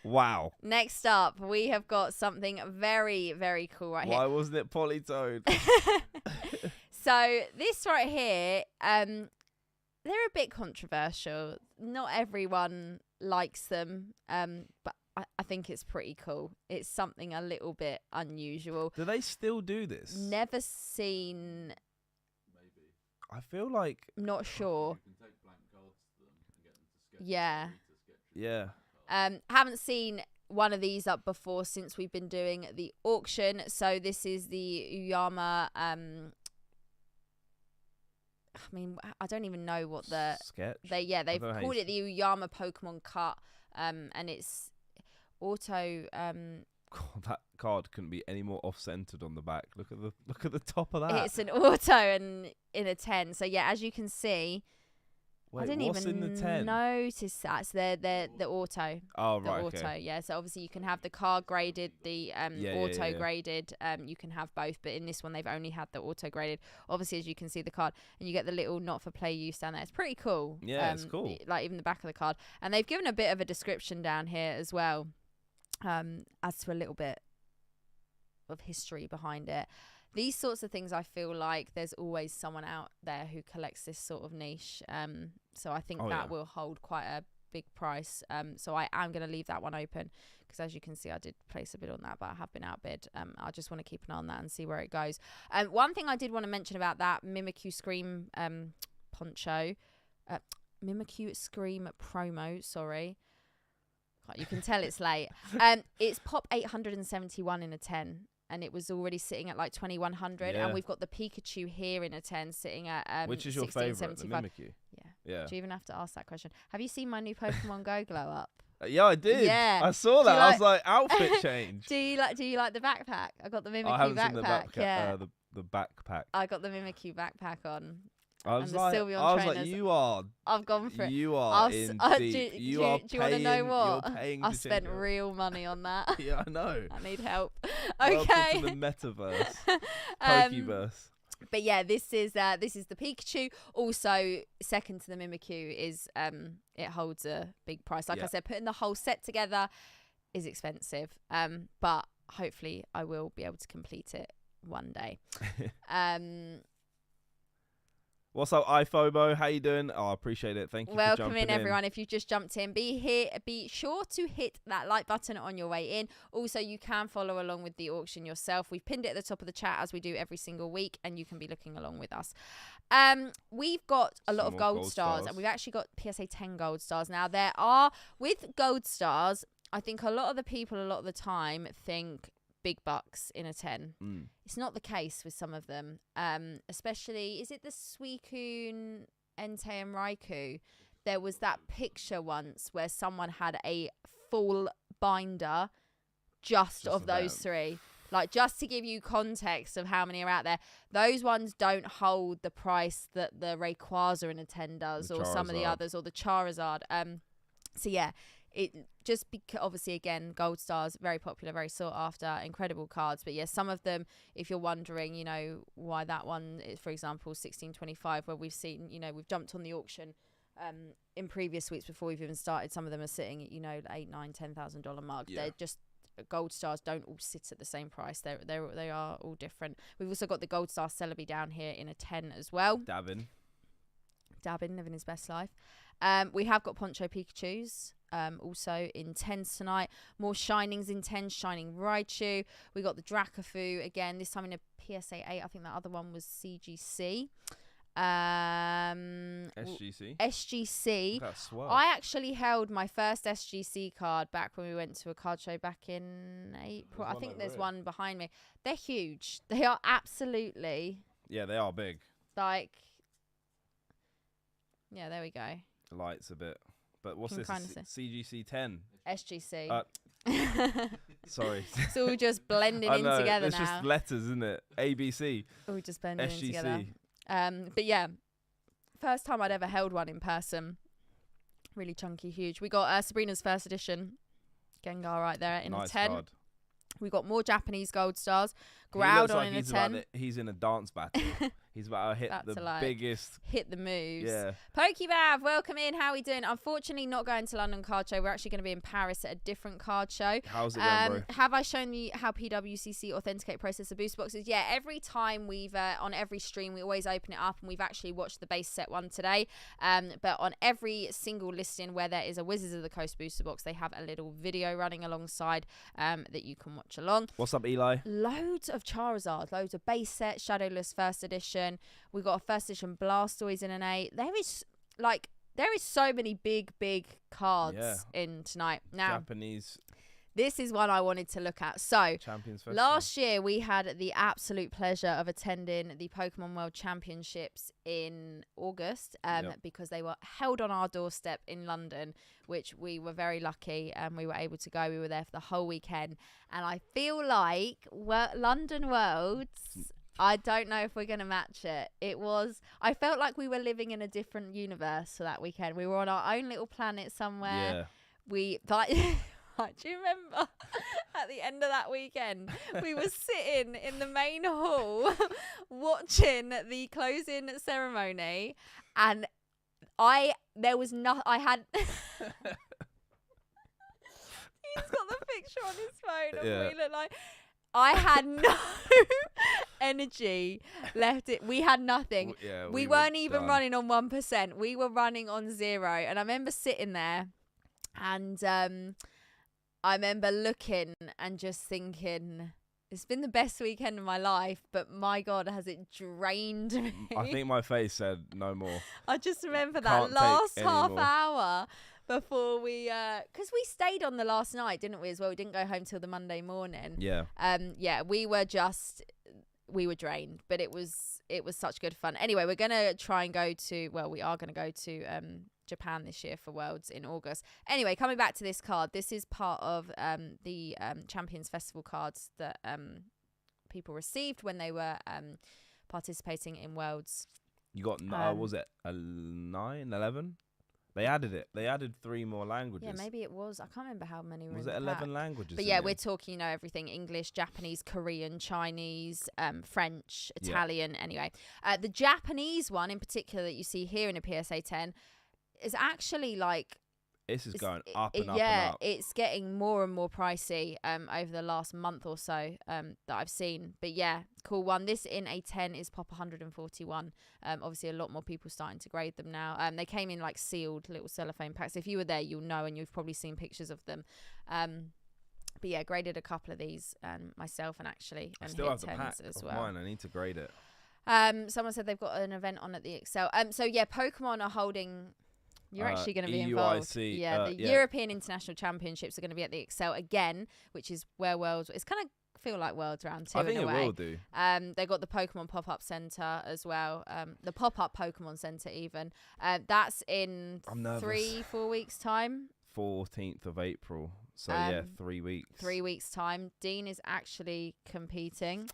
Wow.
Next up, we have got something very, very cool right here.
Why wasn't it Polytoad?
So this right here, they're a bit controversial. Not everyone likes them, but I think it's pretty cool. It's something a little bit unusual.
Do they still do this?
Never seen.
Maybe. I feel like.
Not sure.
You can take blank cards to them and get them to sketch.
Yeah.
Yeah.
Haven't seen one of these up before since we've been doing the auction. So this is the Uyama. I mean, I don't even know what the
sketch.
They've called it the Uyama Pokemon cut, and it's auto.
God, that card couldn't be any more off-centered on the back. Look at the top of that.
It's an auto and in a 10. So yeah, as you can see.
Wait,
I didn't
what's
even
in the 10?
notice that. So they're the auto.
Oh,
the
right,
auto,
okay.
yeah. So obviously you can have the card graded, the auto graded. You can have both, but in this one they've only had the auto graded. Obviously, as you can see the card, and you get the little not for play use down there. It's pretty cool.
Yeah, it's cool.
Like even the back of the card, and they've given a bit of a description down here as well, as to a little bit of history behind it. These sorts of things, I feel like there's always someone out there who collects this sort of niche. So I think that will hold quite a big price. So I am going to leave that one open because, as you can see, I did place a bid on that, but I have been outbid. I just want to keep an eye on that and see where it goes. One thing I did want to mention about that Mimikyu Scream poncho, Mimikyu Scream promo, sorry. You can tell it's late. It's pop 871 in a 10. And it was already sitting at like 2,100, and we've got the Pikachu here in a 10 sitting at
which is your favourite, the Mimikyu?
Yeah. Do you even have to ask that question? Have you seen my new Pokemon Go glow up?
Yeah, I did.
Yeah.
I saw that. I was like, outfit change.
Do you like the backpack? I got the Mimikyu backpack.
The backpack.
I got the Mimikyu backpack on.
I was like, you are.
I've gone for it.
You are in deep.
Do you want to know what? I spent
Jingle.
real money on that.
Yeah, I know.
I need help.
Okay.
Okay.
Welcome to the metaverse. Pokeverse.
But yeah, this is the Pikachu. Also, second to the Mimikyu is it holds a big price. Like I said, putting the whole set together is expensive. But hopefully I will be able to complete it one day.
What's up, iFobo? How you doing? Oh, I appreciate it. Thank you for jumping in.
Welcome in, everyone. If you've just jumped in, be sure to hit that like button on your way in. Also, you can follow along with the auction yourself. We've pinned it at the top of the chat as we do every single week, and you can be looking along with us. We've got a lot of gold stars, and we've actually got PSA 10 gold stars. Now, there are, with gold stars, I think a lot of the people a lot of the time think big bucks in a 10. It's not the case with some of them, especially, is it the Suicune, Entei and Raikou? There was that picture once where someone had a full binder just of those three. Like, just to give you context of how many are out there, those ones don't hold the price that the Rayquaza in a 10 does, or some of the others, or the Charizard. So yeah, it just because obviously, again, gold stars, very popular, very sought after, incredible cards. But yeah, some of them, if you're wondering, why that one is, for example, 1625, where we've seen, we've jumped on the auction in previous weeks before we've even started. Some of them are sitting at, you know, $8, $9, $10,000 mark.
Yeah.
They're just gold stars don't all sit at the same price. They are all different. We've also got the gold star Celebi down here in a 10 as well.
Dabbing,
living his best life. We have got Poncho Pikachus. Also in 10s tonight. More Shinings in 10, Shining Raichu. We got the Drakafu again, this time in a PSA 8. I think that other one was CGC. SGC. I actually held my first SGC card back when we went to a card show back in April. I think there's one behind me. They're huge. They are absolutely.
Yeah, they are big.
Like, yeah, there we go.
Lights a bit. But what's this? CGC 10?
SGC.
Sorry.
It's all just blending in together
it's
now.
It's just letters, isn't it? ABC.
All just blending
SGC.
in together. But yeah, first time I'd ever held one in person. Really chunky, huge. We got Sabrina's first edition Gengar right there in a 10. Card. We got more Japanese gold stars. Groudon in a 10.
He's in a dance battle. He's about to hit biggest.
Hit the moves.
Yeah.
Pokebav, welcome in. How are we doing? Unfortunately, not going to London Card Show. We're actually going to be in Paris at a different card show.
How's it going, bro?
Have I shown you how PWCC authenticate process the booster boxes? Yeah, every time we've, on every stream, we always open it up, and we've actually watched the base set one today. But on every single listing where there is a Wizards of the Coast booster box, they have a little video running alongside that you can watch along.
What's up, Eli?
Loads of Charizard, loads of base set, Shadowless first edition. We got a first edition Blastoise in an 8. There is so many big cards in tonight. Now,
Japanese.
This is one I wanted to look at. So,
Champions Festival.
Last year we had the absolute pleasure of attending the Pokemon World Championships in August because they were held on our doorstep in London, which we were very lucky and we were able to go. We were there for the whole weekend. And I feel like London Worlds, I don't know if we're going to match it. I felt like we were living in a different universe for that weekend. We were on our own little planet somewhere. Yeah. Do you remember at the end of that weekend, we were sitting in the main hall watching the closing ceremony, and I had he's got the picture on his phone of what we look like. I had no energy left. We had nothing. We weren't even running on 1%. We were running on 0. And I remember sitting there, and I remember looking and just thinking, it's been the best weekend of my life, but my God, has it drained me?
I think my face said no more.
I just remember that last half hour before we, because we stayed on the last night, didn't we, as well? We didn't go home till the Monday morning.
Yeah.
We were drained, but it was such good fun. Anyway, we are going to go to Japan this year for Worlds in August. Anyway, coming back to this card, this is part of the Champions Festival cards that people received when they were participating in Worlds.
You got, was it a 9, 11? They added it. They added 3 more languages.
Yeah, maybe it was. I can't remember how many were
was
in
it
the
11
pack.
languages?
But yeah, we're talking, everything: English, Japanese, Korean, Chinese, French, Italian. Anyway, the Japanese one in particular that you see here in a PSA 10 is actually
this is going up and up
and
up.
It's getting more and more pricey over the last month or so that I've seen. But yeah, cool one. This in a 10 is pop 141. Obviously, a lot more people starting to grade them now. They came in sealed little cellophane packs. If you were there, you'll know, and you've probably seen pictures of them. But yeah, graded a couple of these myself, and actually
I still have the pack
as
of
well.
Mine. I need to grade it.
Someone said they've got an event on at the Excel. So yeah, Pokemon are holding. You're actually going to be involved.
EUIC,
the European International Championships are going to be at the Excel again, which is where Worlds. It's kind of feel like Worlds Round 2
I think
in a way.
Will do.
They got the Pokemon Pop-Up Centre as well. The Pop-Up Pokemon Centre even. That's in 3-4 weeks' time.
14th of April. So 3 weeks.
3 weeks' time. Dean is actually competing.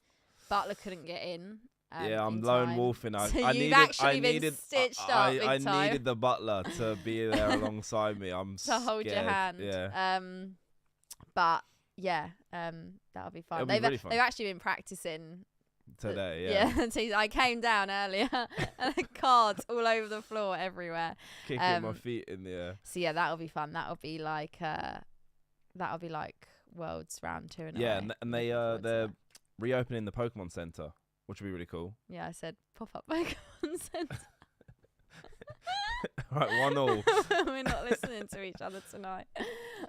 Butler couldn't get in.
I'm lone wolfing.
I needed stitched up big time.
I needed the butler to be there alongside me. I'm to
hold your hand.
Yeah.
But yeah, that'll be fun.
It'll be really fun.
They've actually been practicing
today.
Yeah. I came down earlier and the cards all over the floor everywhere.
Kicking my feet in the air.
So yeah, that'll be fun. That'll be like Worlds round 2 and
and they're reopening the Pokemon Center, which will be really cool.
Yeah, I said pop up Pokemon Center.
Right, 1-1.
We're not listening to each other tonight.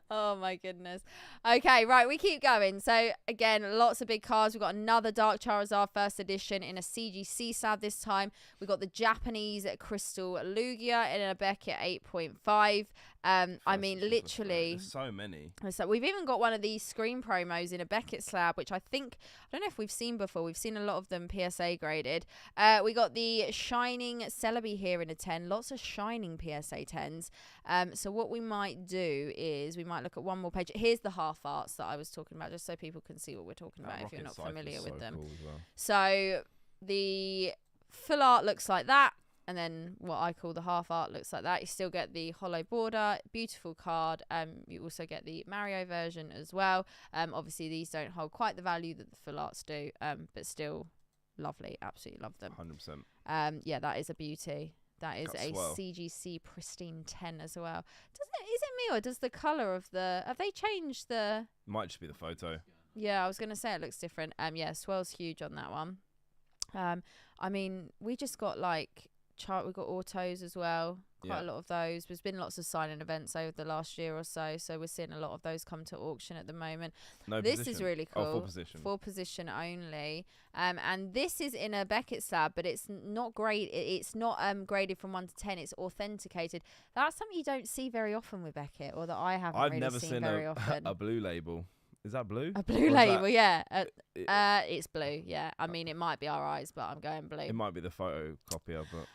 Oh my goodness. Okay, right, we keep going. So again, lots of big cards. We've got another Dark Charizard first edition in a CGC slab this time. We've got the Japanese Crystal Lugia in a Beckett 8.5. I mean, literally.
There's so many.
So we've even got one of these screen promos in a Beckett slab, which I don't know if we've seen before. We've seen a lot of them PSA graded. We got the Shining Celebi here in a 10. Lots of Shining PSA 10s. So what we might do is we might look at one more page. Here's the half arts that I was talking about, just so people can see what we're talking about if you're not familiar with them.
Cool as well.
So the full art looks like that. And then what I call the half art looks like that. You still get the hollow border, beautiful card. You also get the Mario version as well. Obviously, these don't hold quite the value that the full arts do, but still lovely. Absolutely love them.
100%.
Yeah, that is a beauty. That is a CGC pristine 10 as well. Is it me or does the colour of the... Have they changed the...
Might just be the photo.
Yeah, I was going to say it looks different. Yeah, swell's huge on that one. I mean, we just got like... We've got autos as well, quite a lot of those. There's been lots of signing events over the last year or so we're seeing a lot of those come to auction at the moment. This is really cool. Full position only, and this is in a Beckett slab, but it's not great. It's not graded from 1 to 10. It's authenticated. That's something you don't see very often with Beckett, or that I've never seen very often.
A blue label. Is that blue?
A blue label, yeah. It's blue, yeah. I mean, it might be our eyes, but I'm going blue.
It might be the photocopier, but...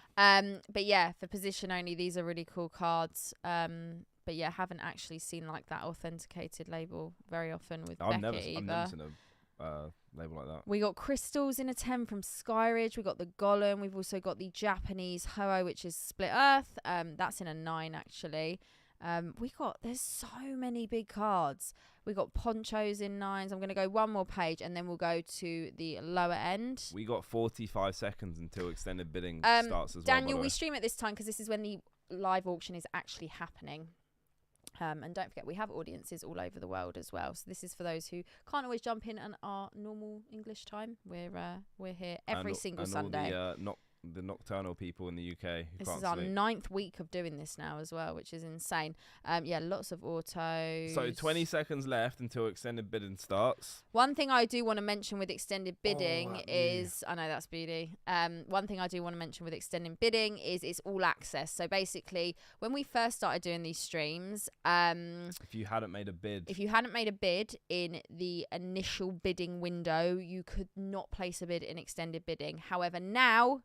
But yeah, for position only, these are really cool cards. But yeah, haven't actually seen like that authenticated label very often with Beckett either. I've
never seen a label like that.
We got crystals in a 10 from Skyridge. We got the Golem. We've also got the Japanese Ho-Oh, which is Split Earth. That's in a 9 actually. There's so many big cards. We got ponchos in 9s. I'm going to go one more page and then we'll go to the lower end.
We got 45 seconds until extended bidding starts as
Daniel, we stream at this time because this is when the live auction is actually happening. And don't forget, we have audiences all over the world as well. So this is for those who can't always jump in on our normal English time. We're here every single Sunday.
All the nocturnal people in the UK who
this
can't
is our
sleep.
9th week of doing this now as well, which is insane. Yeah, lots of autos.
So 20 seconds left until extended bidding starts.
One thing I do want to mention with extended bidding is... I know, that's beauty. One thing I do want to mention with extended bidding is it's all access. So basically, when we first started doing these streams...
if you hadn't made a bid
in the initial bidding window, you could not place a bid in extended bidding. However, now...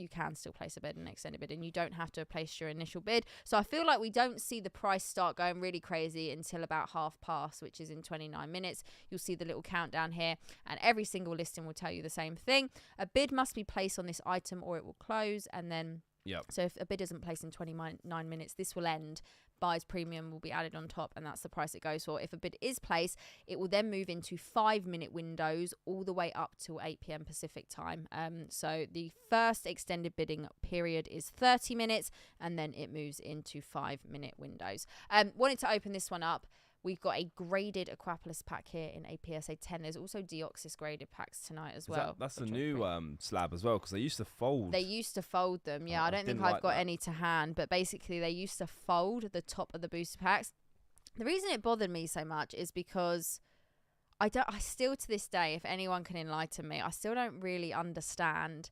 you can still place a bid in extended bid and you don't have to place your initial bid. So I feel like we don't see the price start going really crazy until about half past, which is in 29 minutes. You'll see the little countdown here and every single listing will tell you the same thing. A bid must be placed on this item or it will close. And then, so if a bid isn't placed in 29 minutes, this will end. Buys premium will be added on top and that's the price it goes for. If a bid is placed, it will then move into 5-minute windows all the way up till 8 p.m. Pacific time. So the first extended bidding period is 30 minutes and then it moves into 5-minute windows. Wanted to open this one up. We've got a graded Aquapolis pack here in a PSA 10. There's also Deoxys graded packs tonight as well.
That's the new slab as well, because they used to fold.
They used to fold them, yeah. I don't think I've got any to hand, but basically they used to fold the top of the booster packs. The reason it bothered me so much is because I still to this day, if anyone can enlighten me, I still don't really understand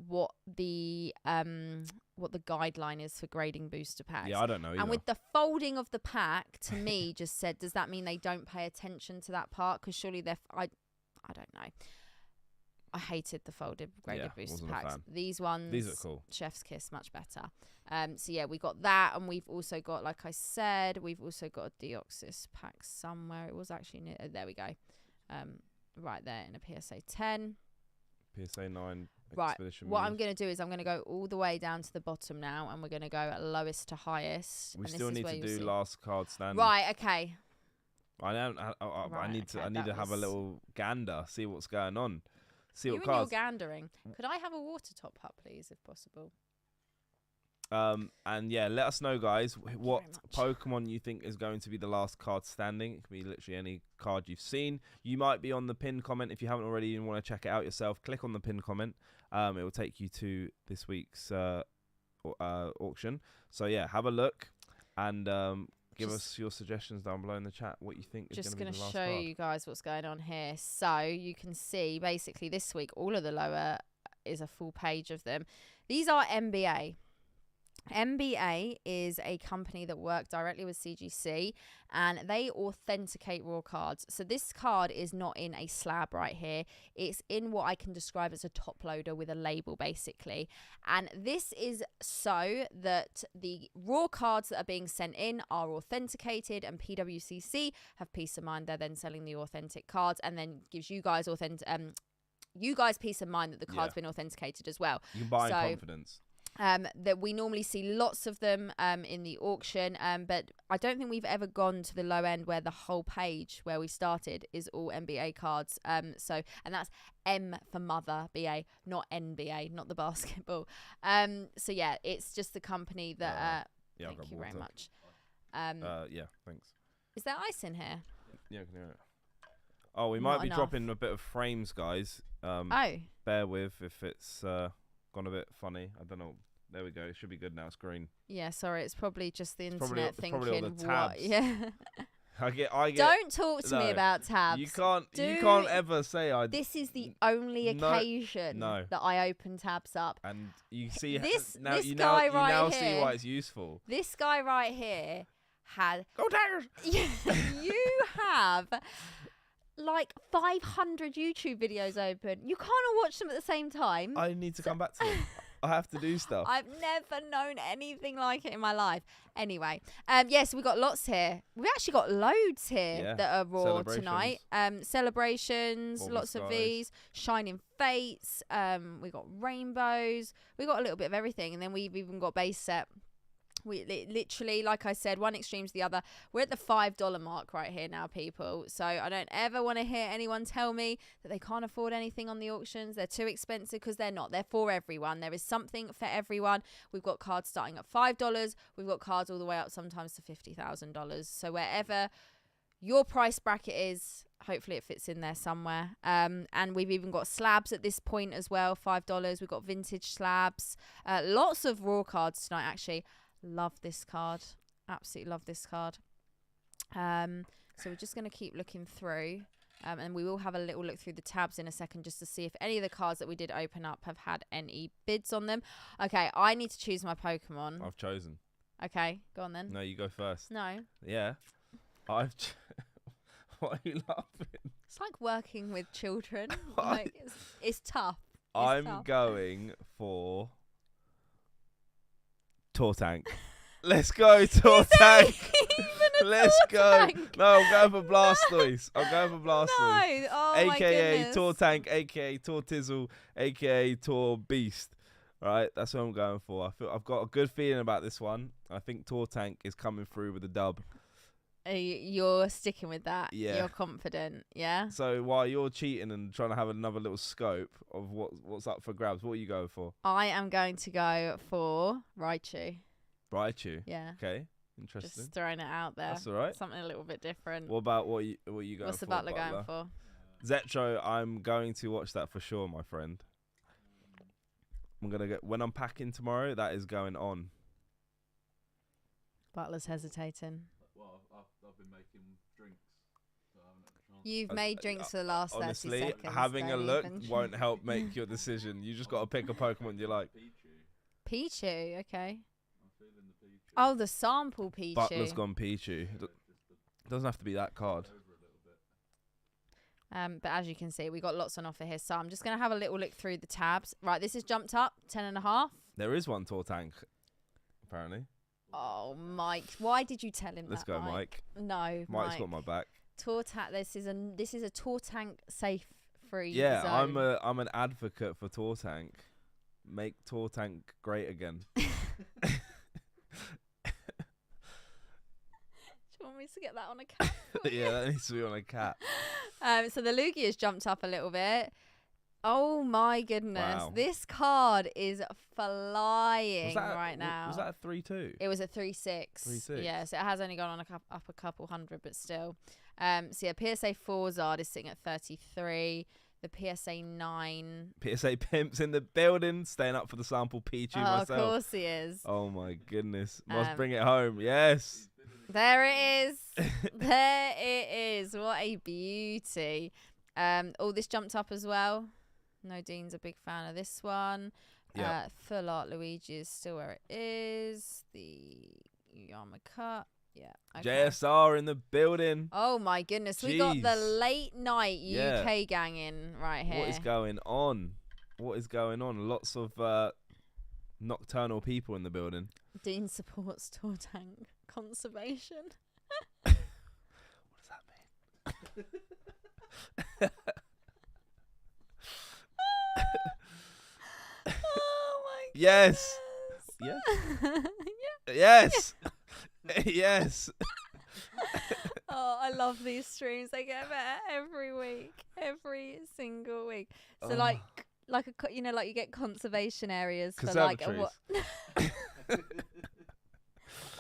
what the guideline is for grading booster packs.
Yeah, I don't know either.
And with the folding of the pack, to me, just said, does that mean they don't pay attention to that part? Because surely I don't know. I hated the folded graded booster packs. These are cool. Chef's kiss, much better. So yeah, we got that, and we've also got, like I said, we've also got a Deoxys pack somewhere. It was actually near. There we go. Right there in a PSA 10.
PSA 9.
Right, what I'm going to do is I'm going to go all the way down to the bottom now, and we're going to go lowest to highest.
We still need to do last card standing.
Right, okay.
I need to have a little gander, see what's going on. see
you
what
and
cards.
You're gandering. Could I have a water top up, please, if possible?
And yeah, let us know, guys, what
very
Pokemon you think is going to be the last card standing. It can be literally any card you've seen. You might be on the pinned comment. If you haven't already and want to check it out yourself, click on the pinned comment. It will take you to this week's auction. So yeah, have a look and give us your suggestions down below in the chat. What you think is going to be the last card.
Just going to show you guys what's going on here. So you can see basically this week all of the lower is a full page of them. These are NBA. NBA is a company that work directly with CGC and they authenticate raw cards. So this card is not in a slab right here. It's in what I can describe as a top loader with a label basically. And this is so that the raw cards that are being sent in are authenticated and PWCC have peace of mind. They're then selling the authentic cards and then gives you guys peace of mind that the card's been authenticated as well.
You can buy in confidence.
That we normally see lots of them in the auction, but I don't think we've ever gone to the low end where the whole page where we started is all NBA cards. And that's M for mother, BA, not NBA, not the basketball. So yeah, it's just the company that. Thank you very much.
Yeah, thanks.
Is there ice in here?
Yeah, I can hear it. Oh, we might be dropping a bit of frames, guys. Bear with if it's gone a bit funny. I don't know. There we go. It should be good now. It's green.
Yeah, sorry. It's probably just the internet thinking
probably all the tabs.
what. Yeah.
I get.
Don't talk to me about tabs.
You can't ever say I.
This is the only occasion that I open tabs up.
And you see
this
now.
This
you
guy
now,
right
you now
here,
see why it's useful.
This guy right here had.
Go Tigers!
You have like 500 YouTube videos open. You can't all watch them at the same time.
I need to come back to them. I have to do stuff.
I've never known anything like it in my life. Anyway, yes, we've got lots here. We've actually got loads here that are raw tonight. Celebrations, lots of these, Shining Fates. We got rainbows. We got a little bit of everything, and then we've even got base set. We literally, like I said, one extreme to the other. We're at the $5 mark right here now, people. So I don't ever want to hear anyone tell me that they can't afford anything on the auctions. They're too expensive, because they're not. They're for everyone. There is something for everyone. We've got cards starting at $5. We've got cards all the way up sometimes to $50,000. So wherever your price bracket is, hopefully it fits in there somewhere. And we've even got slabs at this point as well, $5. We've got vintage slabs. Lots of raw cards tonight, actually. Love this card. Absolutely love this card. So we're just going to keep looking through. And we will have a little look through the tabs in a second just to see if any of the cards that we did open up have had any bids on them. Okay, I need to choose my Pokemon.
I've chosen.
Okay, go on then.
No, you go first.
No.
Yeah. Why are you laughing?
It's like working with children. Like, it's tough.
I'm going for Tortank. Let's go, Tortank. Let's go. No, I'm going for Blastoise.
No, oh
AKA
my goodness.
Tortank, AKA Tortizzle, AKA Tor Beast. Right, that's what I'm going for. I've got a good feeling about this one. I think Tortank is coming through with a dub.
You're sticking with that.
Yeah.
You're confident. Yeah.
So while you're cheating and trying to have another little scope of what's up for grabs, what are you going for?
I am going to go for Raichu.
Raichu.
Yeah.
Okay. Interesting.
Just throwing it out there.
That's all right.
Something a little bit different.
What about what are you going for?
What's the butler going for?
Zetro, I'm going to watch that for sure, my friend. I'm gonna get when I'm packing tomorrow. That is going on.
Butler's hesitating.
Well, I've been making drinks. So I haven't had a chance.
You've made drinks for the last 30
honestly,
seconds.
having a look won't help make your decision. You just got to pick a Pokemon you like.
Pichu, okay.
I'm feeling the Pichu.
Oh, the sample Pichu.
Butler's gone Pichu. Doesn't have to be that card.
But as you can see, we got lots on offer here. So I'm just going to have a little look through the tabs. Right, this has jumped up, 10.5.
There is one Tortank, apparently.
Oh, Mike, why did you tell him
Let's
that,
go, Mike.
No,
Mike's got my back.
Tortank, this is a Tortank safe free
Yeah,
zone.
I'm an advocate for Tortank. Make Tortank great again.
Do you want me to get that on a cap?
Yeah, that needs to be on a cap.
So the Lugia has jumped up a little bit. Oh my goodness.
Wow.
This card is flying right now.
Was that a 3-2?
It was a 3-6.
3-6.
Yeah, so it has only gone on up a couple hundred, but still. So yeah, PSA 4 Zard is sitting at 33. The PSA 9.
PSA Pimps in the building, staying up for the sample Pichu myself.
Of course he is.
Oh my goodness. Must bring it home. Yes.
There it is. There it is. What a beauty. All this jumped up as well. No, Dean's a big fan of this one.
Yeah.
Full Art Luigi is still where it is. The Yama Cut. Yeah. Okay.
JSR in the building.
Oh my goodness.
Jeez.
We got the late night UK gang in right here.
What is going on? What is going on? Lots of nocturnal people in the building.
Dean supports tour tank conservation.
What does that mean?
Oh my goodness.
Yes. Yes. Yes. Yes.
Oh, I love these streams. They get better every week, every single week. So like you get conservation areas for like what?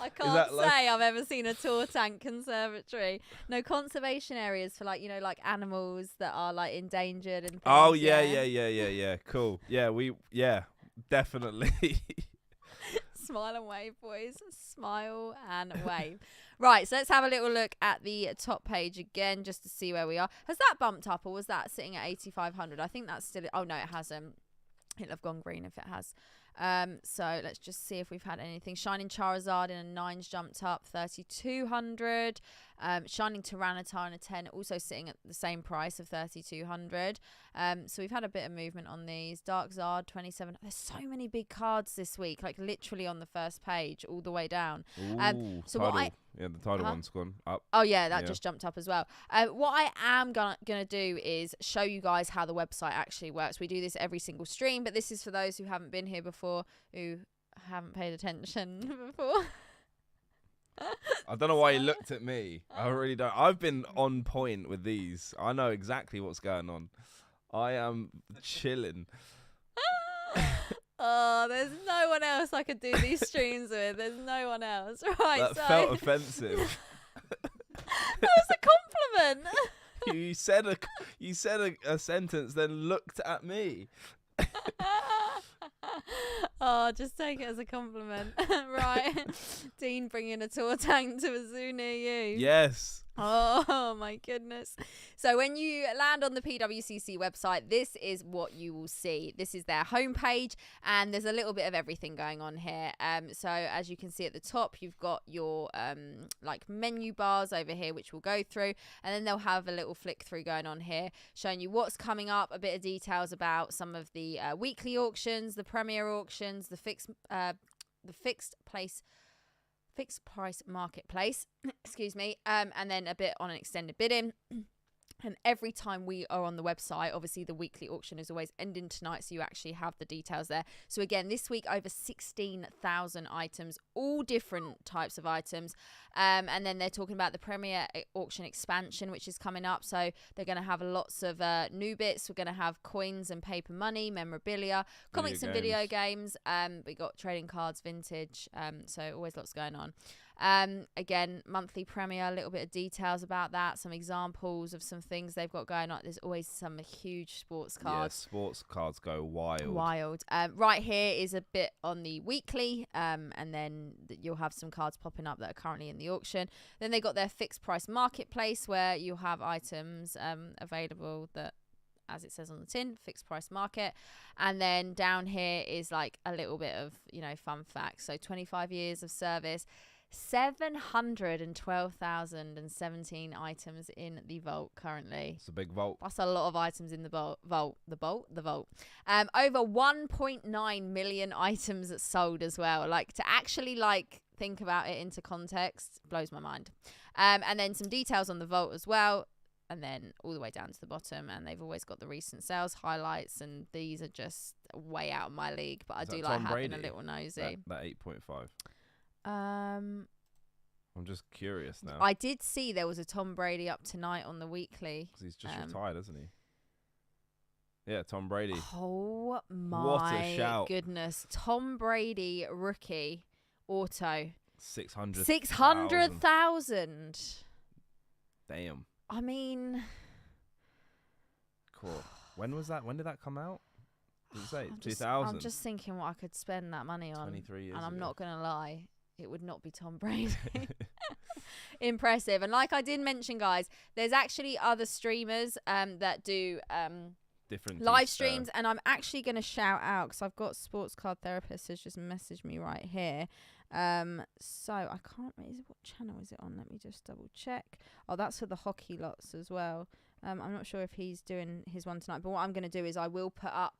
I can't say I've ever seen a tour tank conservatory. No, conservation areas for like animals that are like endangered and things.
Oh yeah. Cool. Yeah, definitely.
Smile and wave, boys. Smile and wave. Right, so let's have a little look at the top page again just to see where we are. Has that bumped up or was that sitting at 8,500? I think that's still... Oh, no, it hasn't. It'll have gone green if it has. So let's just see if we've had anything. Shining Charizard in a 9's jumped up, 3,200. Shining Tyranitar in a 10, also sitting at the same price of 3,200. So we've had a bit of movement on these. Dark Zard, 27. There's so many big cards this week, like literally on the first page, all the way down.
Ooh,
so
tidal.
what
the tidal one's gone up.
Oh yeah, that just jumped up as well. What I am gonna do is show you guys how the website actually works. We do this every single stream, but this is for those who haven't been here before, who haven't paid attention before.
I don't know why you looked at me. I really don't. I've been on point with these. I know exactly what's going on. I am chilling.
Oh, there's no one else I could do these streams with. There's no one else. Right,
that felt offensive.
That was a compliment.
You said a sentence, then looked at me.
Oh, just take it as a compliment. Right. Dean bringing a tour tank to a zoo near you.
Yes.
Oh my goodness. So when you land on the PWCC website, this is what you will see. This is their homepage and there's a little bit of everything going on here. So as you can see at the top, you've got your like menu bars over here, which we'll go through, and then they'll have a little flick through going on here, showing you what's coming up, a bit of details about some of the weekly auctions, the premier auctions, the fixed price marketplace, excuse me, and then a bit on an extended bidding. And every time we are on the website, obviously the weekly auction is always ending tonight, so you actually have the details there. So again, this week over 16,000 items, all different types of items. And then they're talking about the Premier auction expansion, which is coming up. So they're going to have lots of new bits. We're going to have coins and paper money, memorabilia, comics and video games. We got trading cards, vintage. So always lots going on. Again, monthly Premier, a little bit of details about that, some examples of some things they've got going on. There's always some huge sports cards.
Yeah, sports cards go wild.
Right here is a bit on the weekly, and then you'll have some cards popping up that are currently in the auction. Then they got their fixed price marketplace where you'll have items available that, as it says on the tin, fixed price market. And then down here is like a little bit of, fun facts. So 25 years of service, 712,017 items in the vault currently.
It's a big vault.
That's a lot of items in the vault. The vault. Over 1.9 million items sold as well. Like, to actually think about it into context blows my mind. And then some details on the vault as well. And then all the way down to the bottom, and they've always got the recent sales highlights, and these are just way out of my league, but I do like having a little nosy.
That 8.5. I'm just curious now.
I did see there was a Tom Brady up tonight on the weekly.
Because he's just retired, isn't he? Yeah, Tom Brady.
Oh my
What a shout.
goodness. Tom Brady rookie auto.
600,000.
600,000.
Damn.
I mean,
Cool. When was that? When did that come out? Did you say 2000?
I'm just thinking what I could spend that money on.
23 years
and I'm
ago.
not going to lie, it would not be Tom Brady. Impressive. And like I did mention, guys, there's actually other streamers that do
different
live streams, and I'm actually going to shout out because I've got Sports Card Therapist has just messaged me right here. So I can't. What channel is it on? Let me just double check. Oh, that's for the hockey lots as well. I'm not sure if he's doing his one tonight, but what I'm going to do is I will put up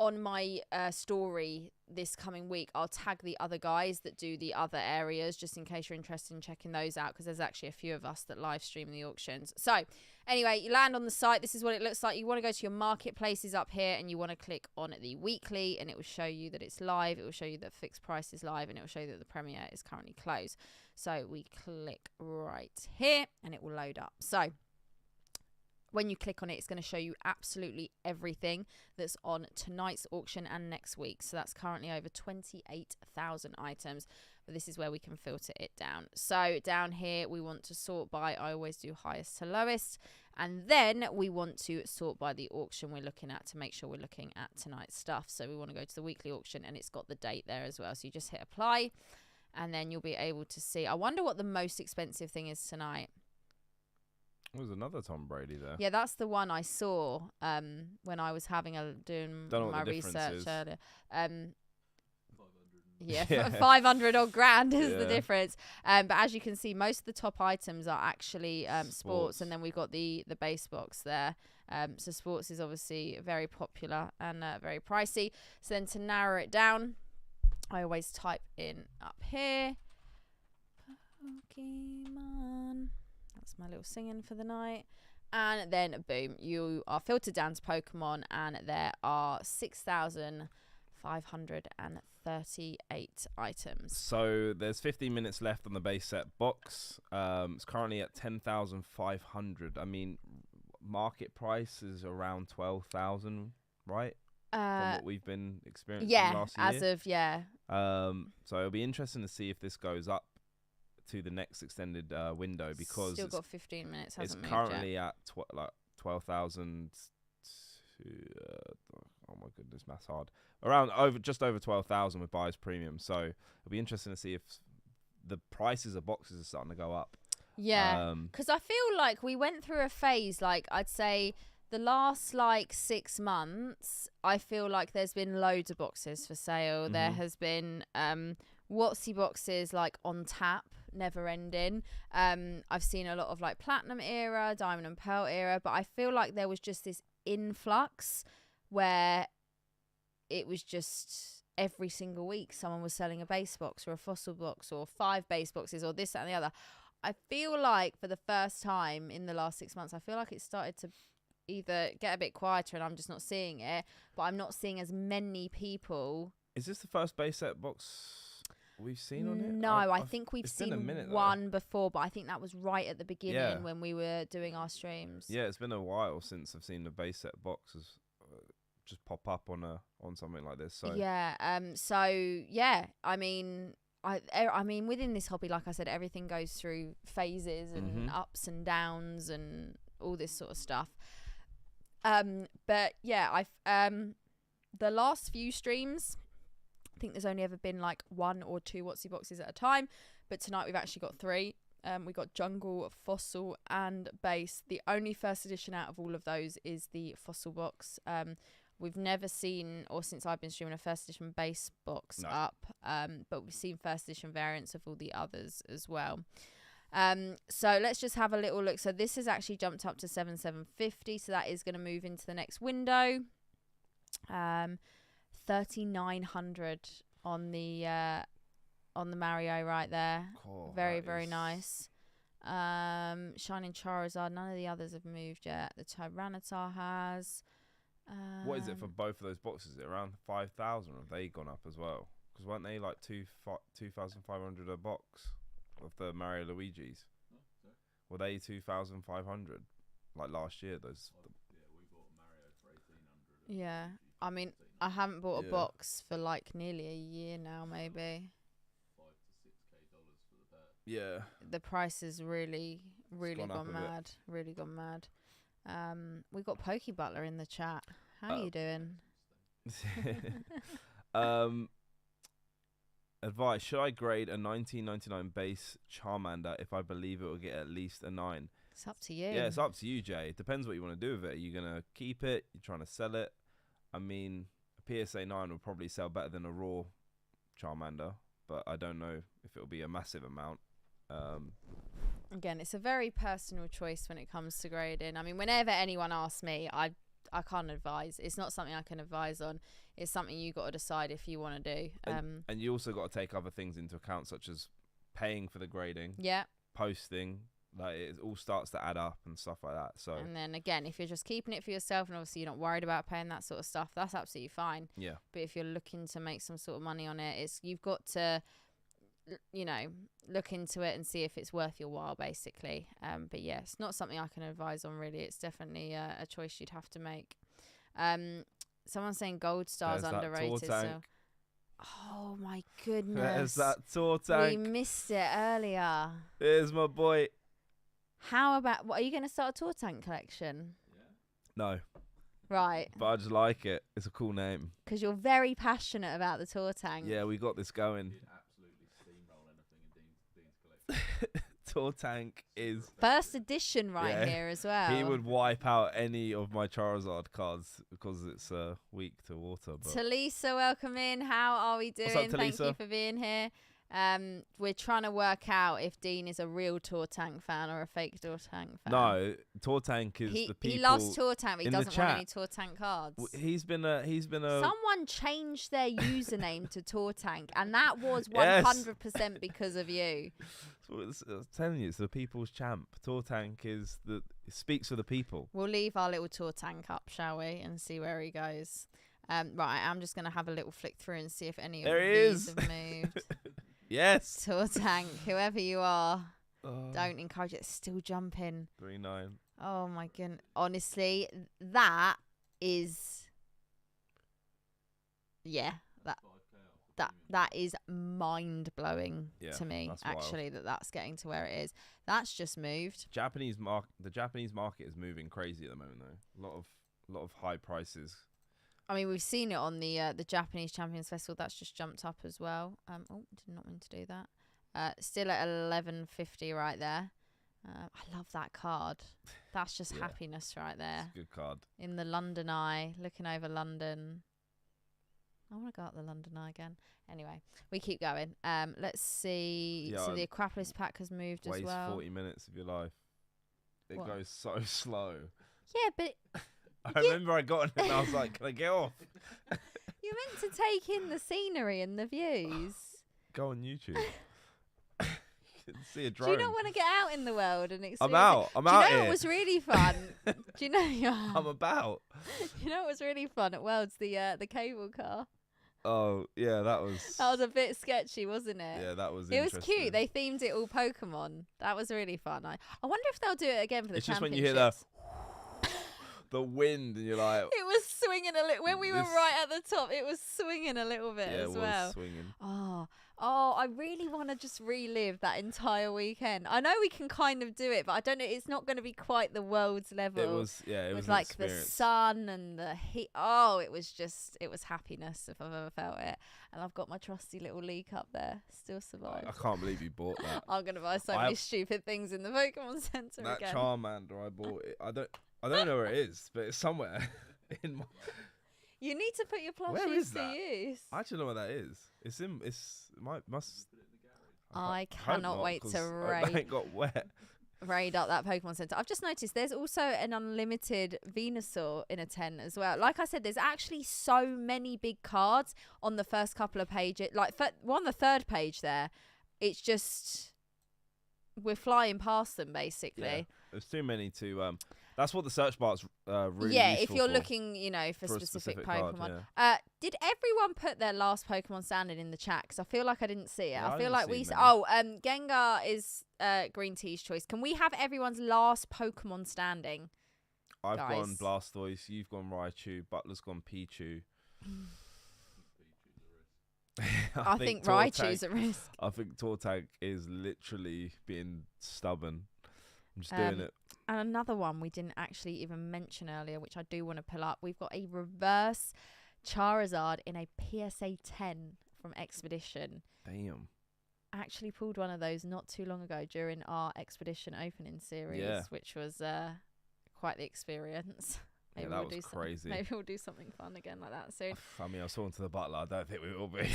on my story this coming week. I'll tag the other guys that do the other areas just in case you're interested in checking those out, because there's actually a few of us that live stream the auctions. So anyway, you land on the site. This is what it looks like. You want to go to your marketplaces up here and you want to click on the weekly, and it will show you that it's live. It will show you that fixed price is live, and it will show you that the premiere is currently closed. So we click right here and it will load up. So when you click on it, it's going to show you absolutely everything that's on tonight's auction and next week. So that's currently over 28,000 items. But this is where we can filter it down. So down here, we want to sort by, I always do highest to lowest. And then we want to sort by the auction we're looking at to make sure we're looking at tonight's stuff. So we want to go to the weekly auction, and it's got the date there as well. So you just hit apply, and then you'll be able to see. I wonder what the most expensive thing is tonight.
There was another Tom Brady there.
Yeah, that's the one I saw when I was doing my research earlier. Yeah, 500 odd grand is the difference. But as you can see, most of the top items are actually sports, and then we've got the base box there. So sports is obviously very popular and very pricey. So then to narrow it down, I always type in up here, Pokemon. That's my little singing for the night. And then, boom, you are filtered down to Pokemon, and there are 6,538 items.
So there's 15 minutes left on the base set box. It's currently at 10,500. I mean, market price is around 12,000, right? From what we've been experiencing last year. So it'll be interesting to see if this goes up to the next extended window, because
still got 15 minutes.
It's currently at 12,000. Oh my goodness, math's hard. Just over 12,000 with buyer's premium. So it'll be interesting to see if the prices of boxes are starting to go up.
Yeah, because I feel like we went through a phase. Like I'd say the last 6 months, I feel like there's been loads of boxes for sale. There has been Watsy boxes on tap, never ending. I've seen a lot of platinum era, diamond and pearl era, but I feel like there was just this influx where it was just every single week someone was selling a base box or a fossil box or 5 base boxes or this, that and the other. I feel like for the first time in the last 6 months, I feel like it started to either get a bit quieter and I'm just not seeing it, but I'm not seeing as many people.
Is this the first base set box we've seen on it?
No, I think we've seen one before, but I think that was right at the beginning when we were doing our streams.
Yeah, it's been a while since I've seen the base set boxes just pop up on something like this. So
yeah, I mean, within this hobby, like I said, everything goes through phases and ups and downs and all this sort of stuff. But yeah, the last few streams, I think there's only ever been 1 or 2 Watsy boxes at a time, but tonight we've actually got 3. We got jungle, fossil and base. The only first edition out of all of those is the fossil box. We've never seen, or since I've been streaming, a first edition base box up, but we've seen first edition variants of all the others as well. So let's just have a little look. So this has actually jumped up to 7,750. So that is going to move into the next window. 3,900 on the Mario right there. Cool, very nice. Shining Charizard. None of the others have moved yet. The Tyranitar has.
What is it for both of those boxes? Is it around 5,000? Have they gone up as well? Because weren't they 2,500 a box of the Mario Luigi's?
Oh,
were they 2,500 last year? Those.
Yeah, we bought Mario
Yeah. I mean, I haven't bought a box for like nearly a year now, maybe.
$5 to $6K for the pair.
Yeah.
The price has really gone mad.
Bit.
Really gone mad. We got Pokey Butler in the chat. How are you doing?
Advice: should I grade a 1999 base Charmander if I believe it will get at least a 9?
It's up to you.
Yeah, it's up to you, Jay. It depends what you want to do with it. Are you gonna keep it? You're trying to sell it? I mean, a PSA 9 will probably sell better than a raw Charmander, but I don't know if it'll be a massive amount.
Again, it's a very personal choice when it comes to grading. I mean, whenever anyone asks me, I can't advise. It's not something I can advise on. It's something you got to decide if you want to do.
And you also got to take other things into account, such as paying for the grading, posting. Like, it all starts to add up and stuff like that. So,
and then again, if you're just keeping it for yourself and obviously you're not worried about paying that sort of stuff, that's absolutely fine.
Yeah.
But if you're looking to make some sort of money on it, you've got to, look into it and see if it's worth your while, basically. But yeah, it's not something I can advise on, really. It's definitely a choice you'd have to make. Someone's saying Gold Star's underrated. So, oh my goodness!
There's that tour tank.
We missed it earlier.
Here's my boy.
How about, are you going to start a tour tank collection?
Yeah.
No.
Right.
But I just like it. It's a cool name.
Because you're very passionate about the tour tank.
Yeah, we got this going.
You'd absolutely steamroll anything in Dean's collection.
Tour tank is
first edition here as well.
He would wipe out any of my Charizard cards because it's weak to water. But
Talisa, welcome in. How are we doing?
What's up,
Thank you for being here. We're trying to work out if Dean is a real tour tank fan or a fake tour tank fan.
No, tour tank is the people.
He loves tour tank, but he doesn't want any tour tank cards.
He's been a.
Someone changed their username to tour tank, and that was 100% because of you.
I was telling you, it's the people's champ. Tour tank is it speaks for the people.
We'll leave our little tour tank up, shall we, and see where he goes. Right, I'm just gonna have a little flick through and see if any of these have moved.
Yes.
Tour tank, whoever you are, don't encourage it. Still jumping.
3-9.
Oh my goodness! Honestly, that is, that is mind blowing to me. Actually, that's getting to where it is. That's just moved.
The Japanese market is moving crazy at the moment, though. A lot of high prices. I
mean, we've seen it on the Japanese Champions Festival. That's just jumped up as well. Did not mean to do that. Still at 11.50 right there. I love that card. That's just happiness right there.
It's a good card.
In the London Eye, looking over London. I want to go up the London Eye again. Anyway, we keep going. Let's see. So the Acropolis pack has moved as well.
Wastes 40 minutes of your life. It goes so slow.
Yeah, but
I remember I got in it and I was like, can I get off?
You're meant to take in the scenery and the views.
Go on YouTube. You can see a drone.
Do you not want to get out in the world and experience
I'm out.
Do you know what was really fun? Do you know
I'm about.
You know what was really fun at Worlds? The cable car.
Oh, yeah, that was
a bit sketchy, wasn't it?
Yeah, that was
It was cute. They themed it all Pokemon. That was really fun. I wonder if they'll do it again for the championships. It's just when you hear
the wind and you're like...
It was swinging a little. When we were right at the top, it was swinging a little bit as well.
Yeah, it was swinging.
Oh, I really want to just relive that entire weekend. I know we can kind of do it, but I don't know. It's not going to be quite the world's level.
It was
with like the sun and the heat. Oh, it was happiness if I've ever felt it. And I've got my trusty little leak up there. Still survived.
I can't believe you bought that.
I'm going to buy so many stupid things in the Pokemon Center again.
That Charmander, I bought it. I don't know where it is, but it's somewhere in my...
You need to put your plushies to use.
I actually know where that is.
I cannot wait to raid up that Pokemon Center. I've just noticed there's also an unlimited Venusaur in a 10 as well. Like I said, there's actually so many big cards on the first couple of pages. Like on the third page there, it's just we're flying past them basically.
Yeah, there's too many to. That's what the search bar's really
if you're looking, for specific Pokemon.
Card,
did everyone put their last Pokemon standing in the chat? Because I feel like I didn't see it.
Yeah,
I feel like Gengar is Green Tea's choice. Can we have everyone's last Pokemon standing?
I've
guys.
gone Blastoise. You've gone Raichu. Butler's gone Pichu.
I think Raichu's a risk.
I think Tortank is literally being stubborn. I'm just doing it.
And another one we didn't actually even mention earlier, which I do want to pull up. We've got a reverse Charizard in a PSA 10 from Expedition.
Damn.
Actually pulled one of those not too long ago during our Expedition opening series, which was quite the experience. Maybe
that was crazy.
Maybe we'll do something fun again like that soon.
I mean, I was talking to the butler. I don't think we will be.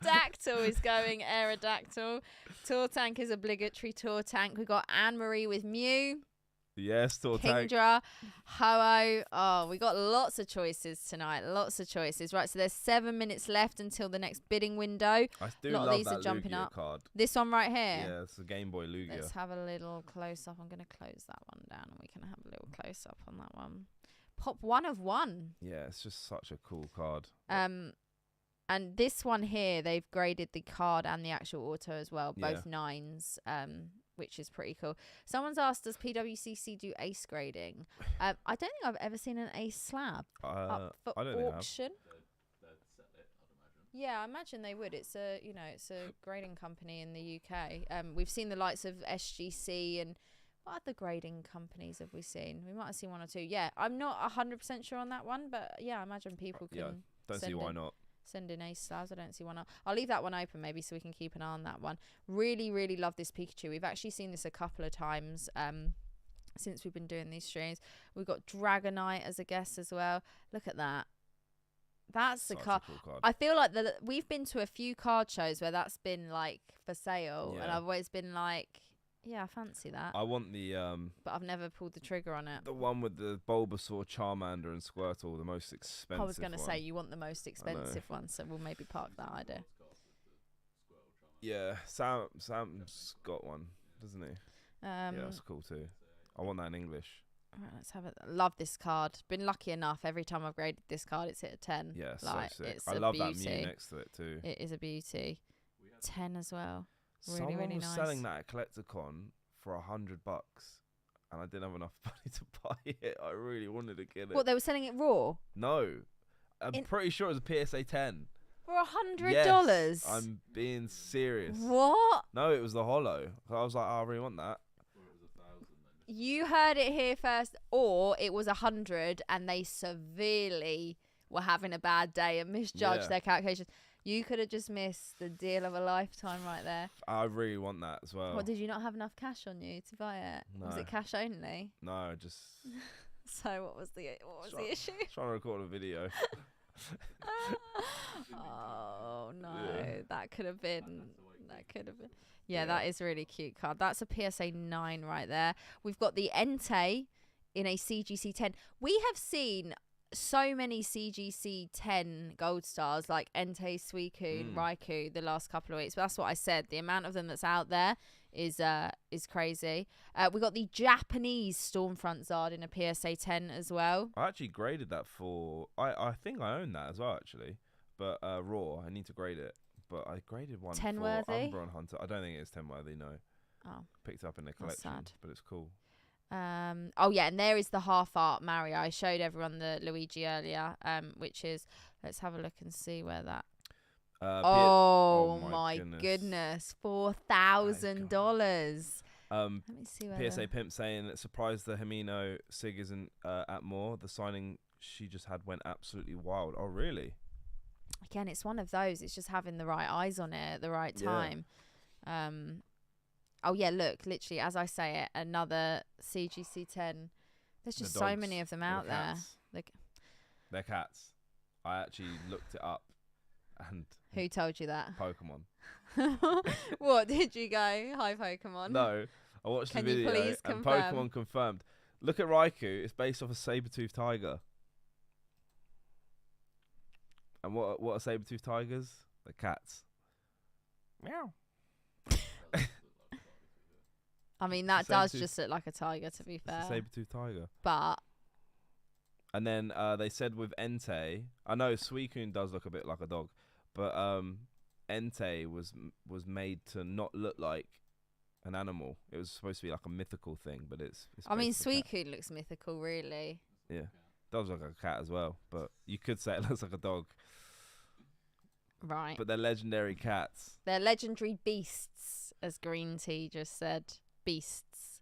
Dactyl is going Aerodactyl. Tortank is obligatory Tortank. We've got Anne-Marie with Mew.
Yes, Tortank.
Kingdra, Ho-Oh. Oh, we got lots of choices tonight. Lots of choices. Right, so there's 7 minutes left until the next bidding window.
I do
a lot
love
of these
that
are jumping
Lugia
up.
card.
This one right here.
Yeah, it's a Game Boy Lugia.
Let's have a little close up. I'm going to close that one down and we can have a little close up on that one. Pop 1 of 1.
Yeah, it's just such a cool card.
And this one here, they've graded the card and the actual auto as well, both 9s, which is pretty cool. Someone's asked, does PWCC do ace grading? I don't think I've ever seen an ace slab up for
I don't
auction.
They'd set it, I'd imagine.
Yeah, I imagine they would. It's a grading company in the UK. We've seen the likes of SGC and what other grading companies have we seen? We might have seen 1 or 2. Yeah, I'm not 100% sure on that one, but yeah, I imagine people can.
Don't see why not.
Send in ace slabs. I don't see why not. I'll leave that one open maybe so we can keep an eye on that one. Really, really love this Pikachu. We've actually seen this a couple of times since we've been doing these streams. We've got Dragonite as a guest as well. Look at that. That's the card.
Cool card.
I feel like we've been to a few card shows where that's been like for sale, and I've always been like, yeah, I fancy that.
I want the
but I've never pulled the trigger on it.
The one with the Bulbasaur, Charmander, and Squirtle, the most expensive.
I was going to say you want the most expensive one, so we'll maybe park that idea.
Yeah, Sam's got one, doesn't he? Yeah, that's cool too. I want that in English.
All right, let's have it. Love this card. Been lucky enough. Every time I've graded this card, it's hit a 10.
Yeah,
like,
so sick.
It's
I love that Mew next to it too.
It is a beauty. 10 as well. Really,
Someone
really
was
nice.
selling that at Collecticon for $100, and I didn't have enough money to buy it. I really wanted to get it.
What, they were selling it raw?
No, I'm pretty sure it was a PSA 10
for $100.
Yes, I'm being serious.
What?
No, it was the holo. I was like, oh, I really want that.
You heard it here first, or it was 100 and they severely were having a bad day and misjudged their calculations. You could have just missed the deal of a lifetime right there.
I really want that as well.
What, did you not have enough cash on you to buy it?
No.
Was it cash only?
No, just.
So what was the issue?
Trying to record a video.
Oh no, that could have been. Yeah, that is a really cute card. That's a PSA 9 right there. We've got the Entei in a CGC 10. We have seen so many CGC 10 gold stars like Entei, Suicune, Raikou the last couple of weeks. But that's what I said. The amount of them that's out there is crazy. We got the Japanese Stormfront Zard in a PSA 10 as well.
I actually graded that for. I think I own that as well actually, but raw. I need to grade it. But I graded one
10
for
worthy?
Umbreon Hunter. I don't think it's 10 worthy, no.
Oh.
Picked it up in the collection,
sad.
but it's cool.
Oh yeah, and there is the half art Mario. I showed everyone the Luigi earlier, which is, let's have a look and see where that. Oh my goodness, $4,000. Let me see where
PSA Pimp saying that surprised the Himino Sig isn't at more. The signing she just had went absolutely wild. Oh really?
Again, it's one of those. It's just having the right eyes on it at the right time. Oh yeah, look, literally as I say it, another CGC 10. There's just so many of them out there.
They're cats. I actually looked it up, and
who told you that?
Pokemon.
What did you go? Hi Pokemon.
No, I watched the video and Pokemon confirmed. Look at Raikou. It's based off a saber-toothed tiger. And what are saber-toothed tigers? They're cats. Meow.
I mean, that does just look like a tiger, to be fair.
It's a saber-toothed tiger.
But.
And then they said with Entei, I know Suicune does look a bit like a dog, but Entei was made to not look like an animal. It was supposed to be like a mythical thing, but it's
I mean,
basically a cat.
Suicune looks mythical, really.
Yeah, does look like a cat as well, but you could say it looks like a dog.
Right.
But they're legendary cats.
They're legendary beasts, as Green Tea just said. Beasts.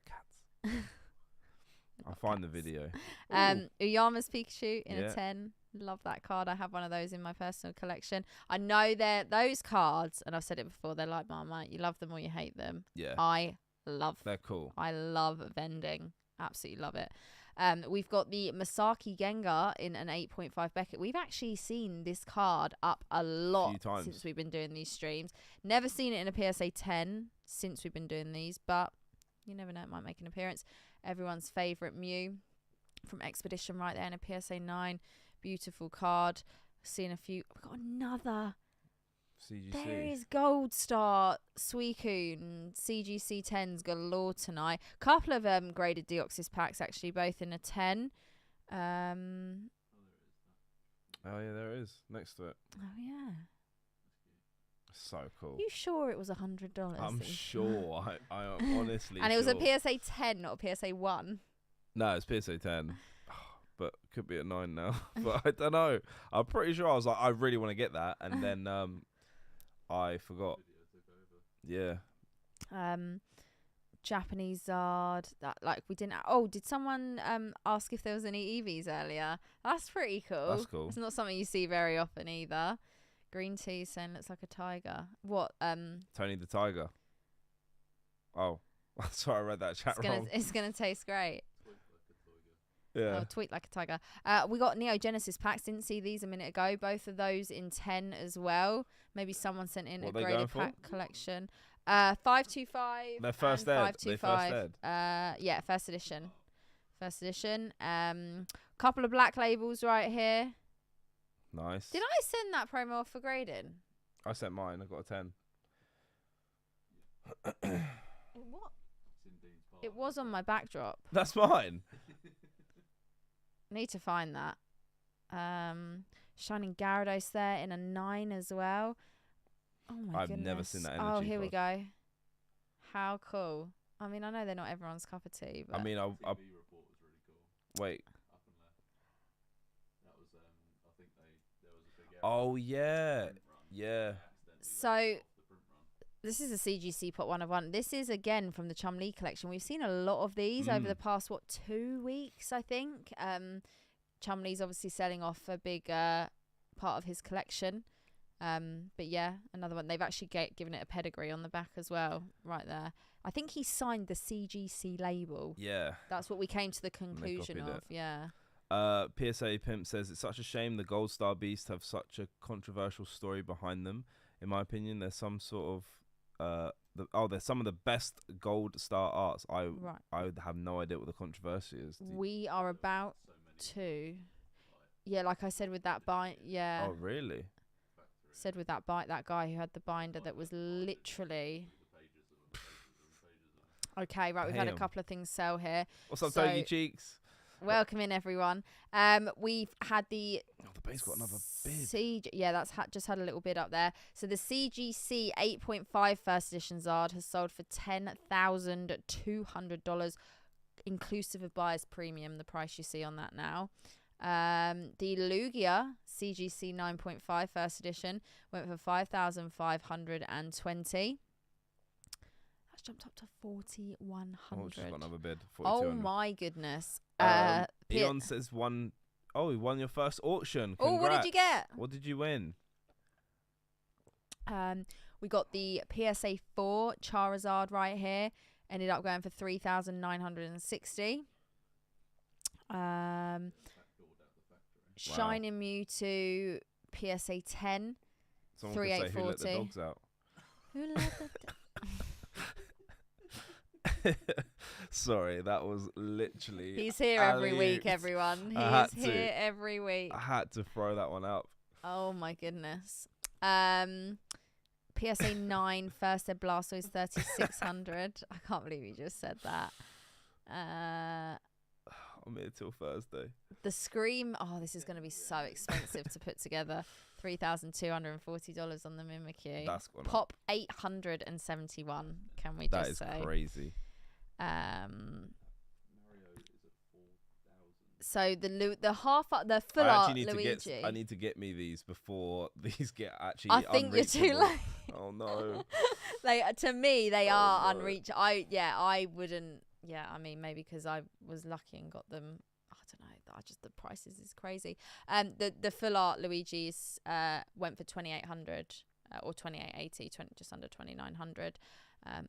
Cats. I'll find the video.
Uyama's Pikachu in
Yeah.
a 10. Love that card. I have one of those in my personal collection. I know those cards, and I've said it before, they're like Marmite. You love them or you hate them.
Yeah.
They're
cool.
I love vending. Absolutely love it. We've got the Masaki Gengar in an 8.5 Beckett. We've actually seen this card up a lot since we've been doing these streams. Never seen it in a PSA 10 since we've been doing these, but you never know, it might make an appearance. Everyone's favourite Mew from Expedition right there in a PSA 9. Beautiful card. Seen a few. We've got another.
CGC.
There is Gold Star, Suicune, CGC 10s galore tonight. Couple of graded Deoxys packs actually, both in a 10.
Oh yeah, there it is next to it.
Oh yeah.
So cool.
You sure it was $100?
I'm sure. I am honestly.
And it was
sure.
a PSA 10, not a PSA 1.
No, it's PSA 10. But could be at 9 now. But I don't know. I'm pretty sure I was like, I really want to get that, and then I forgot. Yeah.
Japanese Zard. That like we didn't. Oh, did someone ask if there was any EVs earlier? That's pretty cool.
That's cool.
It's not something you see very often either. Green Tea saying looks like a tiger. What?
Tony the Tiger. Oh, sorry, I read that chat wrong.
It's gonna taste great.
Yeah.
Oh, tweet like a tiger. We got Neo Genesis packs. Didn't see these a minute ago. Both of those in 10 as well. Maybe someone sent in a graded pack collection. 525.
They're first ed.
525. Yeah, first edition. First edition. Couple of black labels right here.
Nice.
Did I send that promo off for grading?
I sent mine. I got a 10.
What? It was on my backdrop.
That's mine.
Need to find that. Shining Gyarados there in a 9 as well. Oh my goodness.
I've never seen that energy.
Oh, here we go. How cool. I mean, I know they're not everyone's cup of tea, but
I mean,
report was really cool.
wait.
Up and left. That was I think there was a big error.
Oh yeah. Yeah.
so this is a CGC pot 1 of 1. This is again from the Chumlee collection. We've seen a lot of these over the past 2 weeks, I think. Chumlee's obviously selling off a big part of his collection. But yeah, another one. They've actually given it a pedigree on the back as well, right there. I think he signed the CGC label.
Yeah.
That's what we came to the conclusion of. Yeah.
PSA Pimp says it's such a shame the Gold Star Beasts have such a controversial story behind them. In my opinion, there's some sort of there's some of the best Gold Star arts. I would have no idea what the controversy is.
We are about to. Yeah, like I said with that bind. Yeah.
Oh really?
Said with that that guy who had the binder that was literally. Okay, right. We've had a couple of things sell here.
What's up, Togi Cheeks?
Welcome in, everyone. We've had the.
Oh, the bait's got another bid.
Yeah, that's just had a little bid up there. So the CGC 8.5 first edition Zard has sold for $10,200, inclusive of buyer's premium. The price you see on that now. The Lugia CGC 9.5 first edition went for 5,520. That's jumped up to 4,100.
Oh, she's got another bid.
Oh my goodness.
Eon says one. Oh, he won your first auction. Congrats.
Oh, what did you get?
What did you win?
We got the PSA 4 Charizard right here. Ended up going for 3,960. Shining Mewtwo PSA 10.
Someone could say who let the dogs out.
Who let the
Sorry, that was literally.
He's here every week, everyone. He's here every week.
I had to throw that one up.
Oh my goodness. PSA 9 first ed Blastoise 3,600. I can't believe you just said that.
I'm here till Thursday.
The Scream. Oh, this is going to be so expensive to put together. $3,240 on the Mimikyu.
That's gone
Pop 871. Can we just say?
That is crazy.
So the full art Luigi.
I need to get me these before these get actually.
I think you're too late.
Oh no!
To me they are unreachable. I wouldn't. Yeah, I mean maybe because I was lucky and got them. I don't know. The prices is crazy. The full art Luigi's went for 2,800 or 2,880, just under 2,900.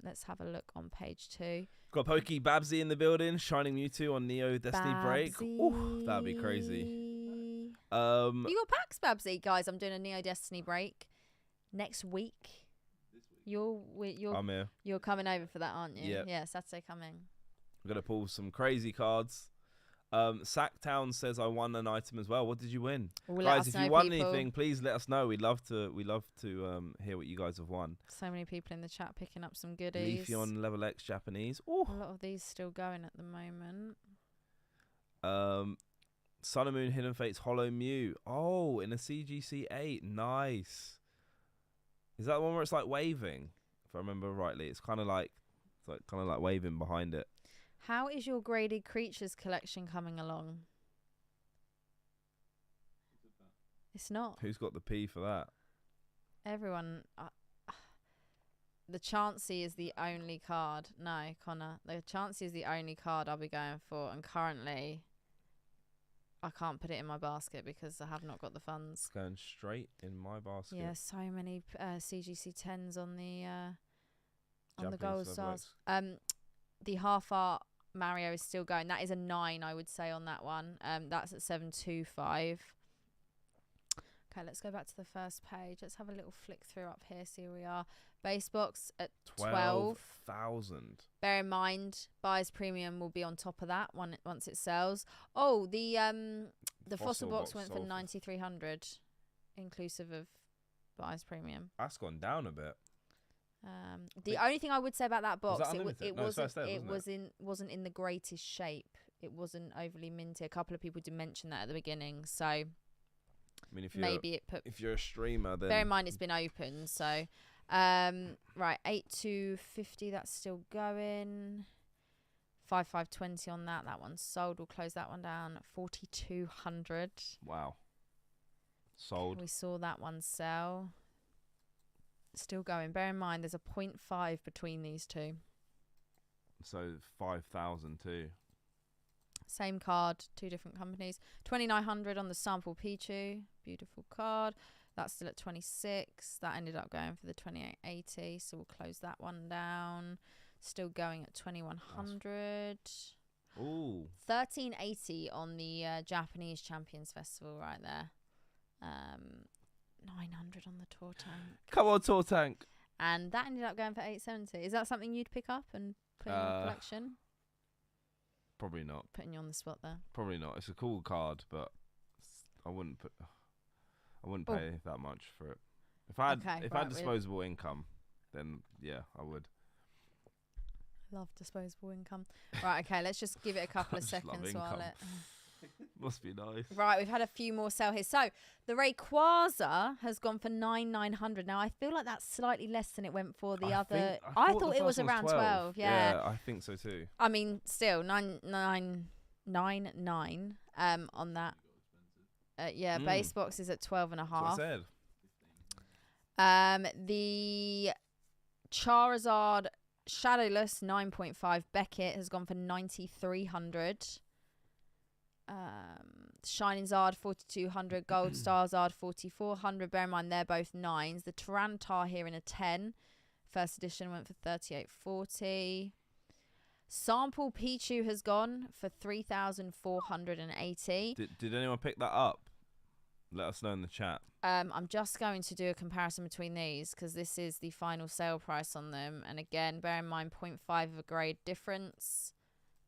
Let's have a look on page 2.
Got Pokey Babsy in the building, Shining Mewtwo on Neo Destiny Break. Ooh, that'd be crazy.
You got packs, Babsy, guys. I'm doing a Neo Destiny Break next week.
I'm here.
You're coming over for that, aren't you?
Yep.
Yeah, Saturday coming.
I'm gonna pull some crazy cards. Sacktown says I won an item as well. What did you win? Guys, if you won anything, please let us know. We'd love to hear what you guys have won.
So many people in the chat picking up some goodies.
Leafeon Level X Japanese. Ooh.
A lot of these still going at the moment.
Sun and Moon Hidden Fates Hollow Mew. Oh, in a CGC 8. Nice. Is that the one where it's like waving? If I remember rightly, it's kind of like waving behind it.
How is your graded creatures collection coming along? It's not.
Who's got the P for that?
Everyone. The Chansey is the only card. No, Connor. The Chansey is the only card I'll be going for. And currently, I can't put it in my basket because I have not got the funds.
It's going straight in my basket.
Yeah, so many CGC 10s on the
Japanese
gold stars. The half art Mario is still going. That is a 9, I would say, on that one. That's at 725. Okay, let's go back to the first page. Let's have a little flick through up here. See where we are. Base box at
12,000.
Bear in mind, buyer's premium will be on top of that once it sells. Oh, the fossil box went for 9,300, inclusive of buyer's premium.
That's gone down a bit.
The only thing I would say about that box, wasn't in the greatest shape. It wasn't overly minty. A couple of people did mention that at the beginning, so I
mean, if you're a streamer, then
bear in mind it's been open. So, right, 8,250. That's still going. 5,520 on that. That one's sold. We'll close that one down. 4,200.
Wow. Sold.
We saw that one sell. Still going. Bear in mind, there's a 0.5 between these two.
So 5,000 too.
Same card, two different companies. 2,900 on the sample Pichu. Beautiful card. That's still at 26. That ended up going for the 2,880. So we'll close that one down. Still going at 2,100.
Ooh.
1,380 on the Japanese Champions Festival right there. 900 on the Tour Tank.
Come on, Tour Tank.
And that ended up going for 870. Is that something you'd pick up and put in your collection?
Probably not.
Putting you on the spot there.
Probably not. It's a cool card, but I wouldn't pay that much for it. If I had disposable income, then yeah, I would.
Love disposable income. Right, okay, let's just give it a couple of seconds while it...
Must be nice.
Right, we've had a few more sell here. So the Rayquaza has gone for 9,900. Now I feel like that's slightly less than it went for the other. I thought it was around 12.
Yeah, I think so too.
I mean, still 9,999 on that. Base box is at 12.5.
That's what I
said. The Charizard Shadowless 9.5 Beckett has gone for 9,300. Shining Zard 4,200, Gold Star Zard 4,400. Bear in mind they're both 9s. The Tyranitar here in a 10. First edition went for 3,840. Sample Pichu has gone for 3,480.
Did anyone pick that up? Let us know in the chat.
I'm just going to do a comparison between these because this is the final sale price on them. And again, bear in mind 0.5 of a grade difference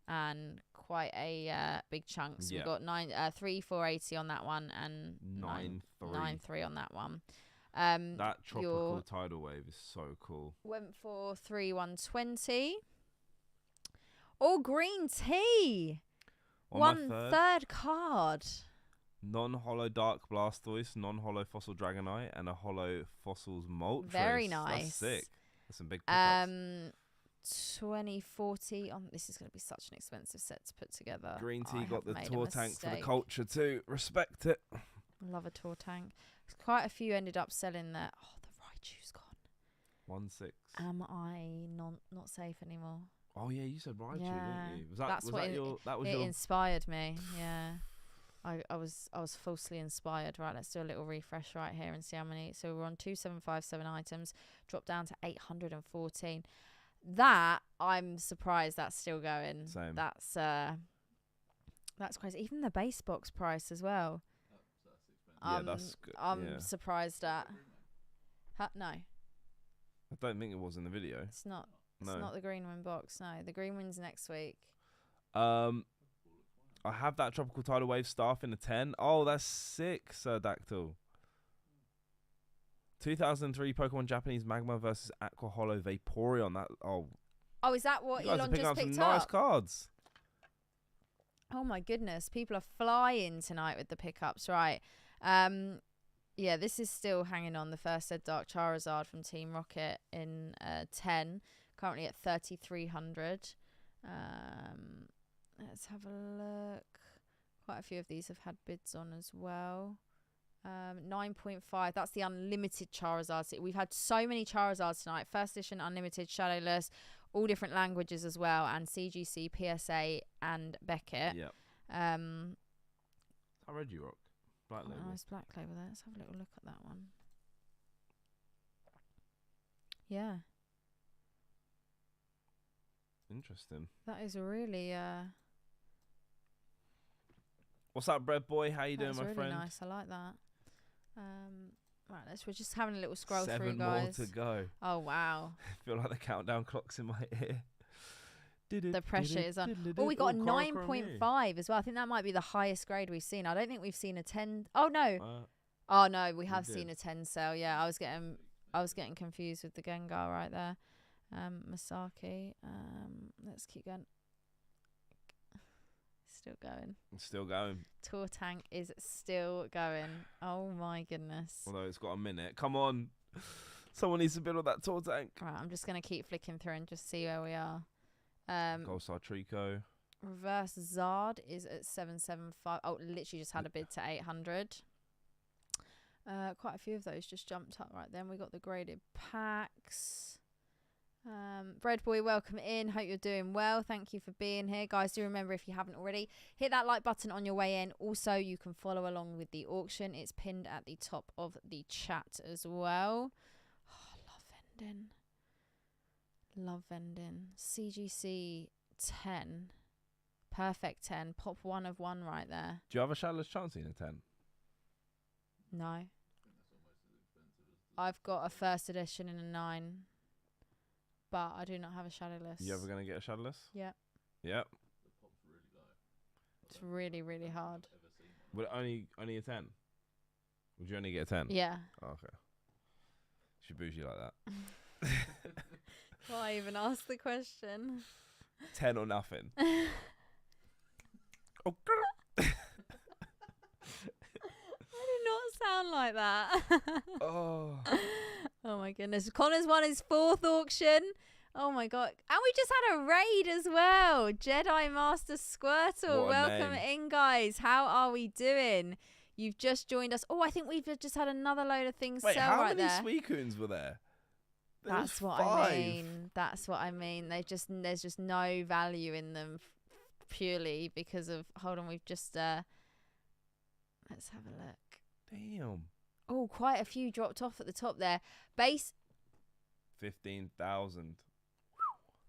and quite a big chunk. So we've got 3,480 on that one and 9,300 on that one.
That tropical tidal wave is so cool.
Went for 3,120. All green tea. One third card.
Non-holo Dark Blastoise, non-holo Fossil Dragonite, and a holo Fossils Moltres.
Very nice.
That's sick. That's some big pickups.
2040. This is going to be such an expensive set to put together.
Green Tea got the tour tank for the culture too. Respect it.
Love a tour tank. Quite a few ended up selling there. Oh, the Raichu's gone.
1-6.
Am I not safe anymore?
Oh yeah, you said Raichu,
Yeah.
didn't you?
It inspired me. Yeah. I was falsely inspired. Right, let's do a little refresh right here and see how many. So we're on 2757 items, dropped down to 814. That, I'm surprised that's still going.
Same.
That's crazy. Even the base box price as well.
Yeah, that's good.
I'm surprised at. No.
I don't think it was in the video.
It's not. It's
No.
not the green win box. No, the green win's next week.
I have that Tropical Tidal Wave staff in a 10. Oh, that's sick, Serdactyl. 2003 Pokemon Japanese Magma versus Aqua Holo Vaporeon.
Oh, is that what
you guys
Elon
are picking
just
up
picked
some
up?
nice cards.
Oh my goodness, people are flying tonight with the pickups, right? Yeah, this is still hanging on. The first Ed Dark Charizard from Team Rocket in 10, currently at 3,300. Let's have a look. Quite a few of these have had bids on as well. 9.5, that's the unlimited Charizard. We've had so many Charizards tonight. First edition, unlimited, Shadowless, all different languages as well, and CGC, PSA, and Beckett.
Yeah.
How
Regirock? Black Label.
Nice black label there. Let's have a little look at that one. Yeah.
Interesting.
That is really
What's up, Bread Boy? How you doing, my
really
friend?
Nice. I like that. Right, we're just having a little scroll through,
7
guys.
more to go.
Oh wow.
I feel like the countdown clock's in my ear.
The pressure is on. Oh, we got a 9.5 as well. I think that might be the highest grade we've seen. I don't think we've seen a 10. Oh no. Oh no, we have seen a 10 sale. Yeah, I was getting confused with the Gengar right there. Masaki. Let's keep going. Still going.
It's still going.
Tour tank is still going. Oh my goodness.
Although it's got a minute. Come on. Someone needs to build on that tour tank.
Right, I'm just going to keep flicking through and just see where we are.
Goldstar Trico.
Reverse Zard is at 775. Oh, literally just had a bid to 800. Quite a few of those just jumped up right then. We got the graded packs. Bread Boy, welcome in. Hope you're doing well. Thank you for being here, guys. Do remember, if you haven't already, hit that like button on your way in. Also, you can follow along with the auction. It's pinned at the top of the chat as well. Oh, love vending. Love vending. CGC 10. Perfect 10. Pop 1 of 1 right there.
Do you have a Shadowless Chansey in a 10?
No. I've got a first edition in a 9. But I do not have a Shadowless.
You ever going to get a Shadowless?
Yep.
Yep.
It's really, really hard.
Would only a 10? Would you only get a 10?
Yeah.
Oh, okay. She bougie like that.
Why even ask the question?
10 or nothing. Oh,
I do not sound like that.
Oh.
Oh my goodness. Connor's won his 4th auction. Oh my god. And we just had a raid as well. Jedi Master Squirtle. Welcome in, guys. How are we doing? You've just joined us. Oh, I think we've just had another load of things sell right there.
How many Suicunes were there?
That's what I mean. That's what I mean. There's just no value in them purely because of. Hold on, we've just. Let's have a look.
Damn.
Oh, quite a few dropped off at the top there. Base.
15,000.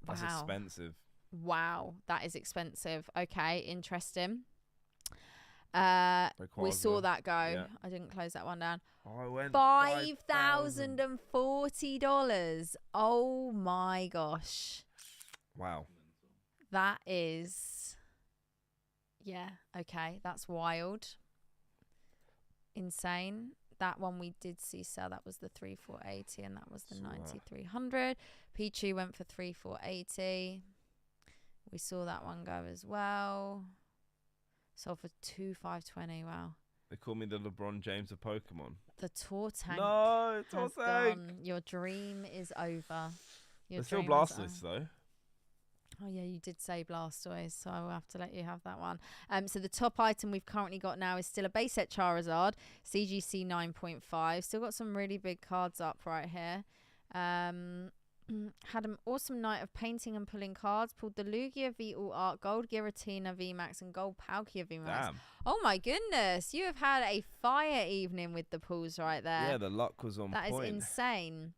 That's expensive.
Wow, that is expensive. Okay, interesting. We saw that go. Yeah. I didn't close that one down.
I went
$5,040. Oh my gosh.
Wow.
That is. Yeah. Okay, that's wild. Insane. That one we did see sell. That was the 3,480, and that was the 9,300. Pichu went for 3,480. We saw that one go as well. Sold for 2,520. Wow.
They call me the LeBron James of Pokemon.
The Tortank.
No, Tortank.
Your dream is over.
There's still Blastoise though.
Oh yeah, you did say Blastoise, so I will have to let you have that one. So the top item we've currently got now is still a base set Charizard, CGC 9.5. Still got some really big cards up right here. Had an awesome night of painting and pulling cards. Pulled the Lugia V All Art, Gold Giratina VMAX, and Gold Palkia VMAX.
Damn.
Oh my goodness, you have had a fire evening with the pulls right there.
Yeah, the luck was on point.
That is insane.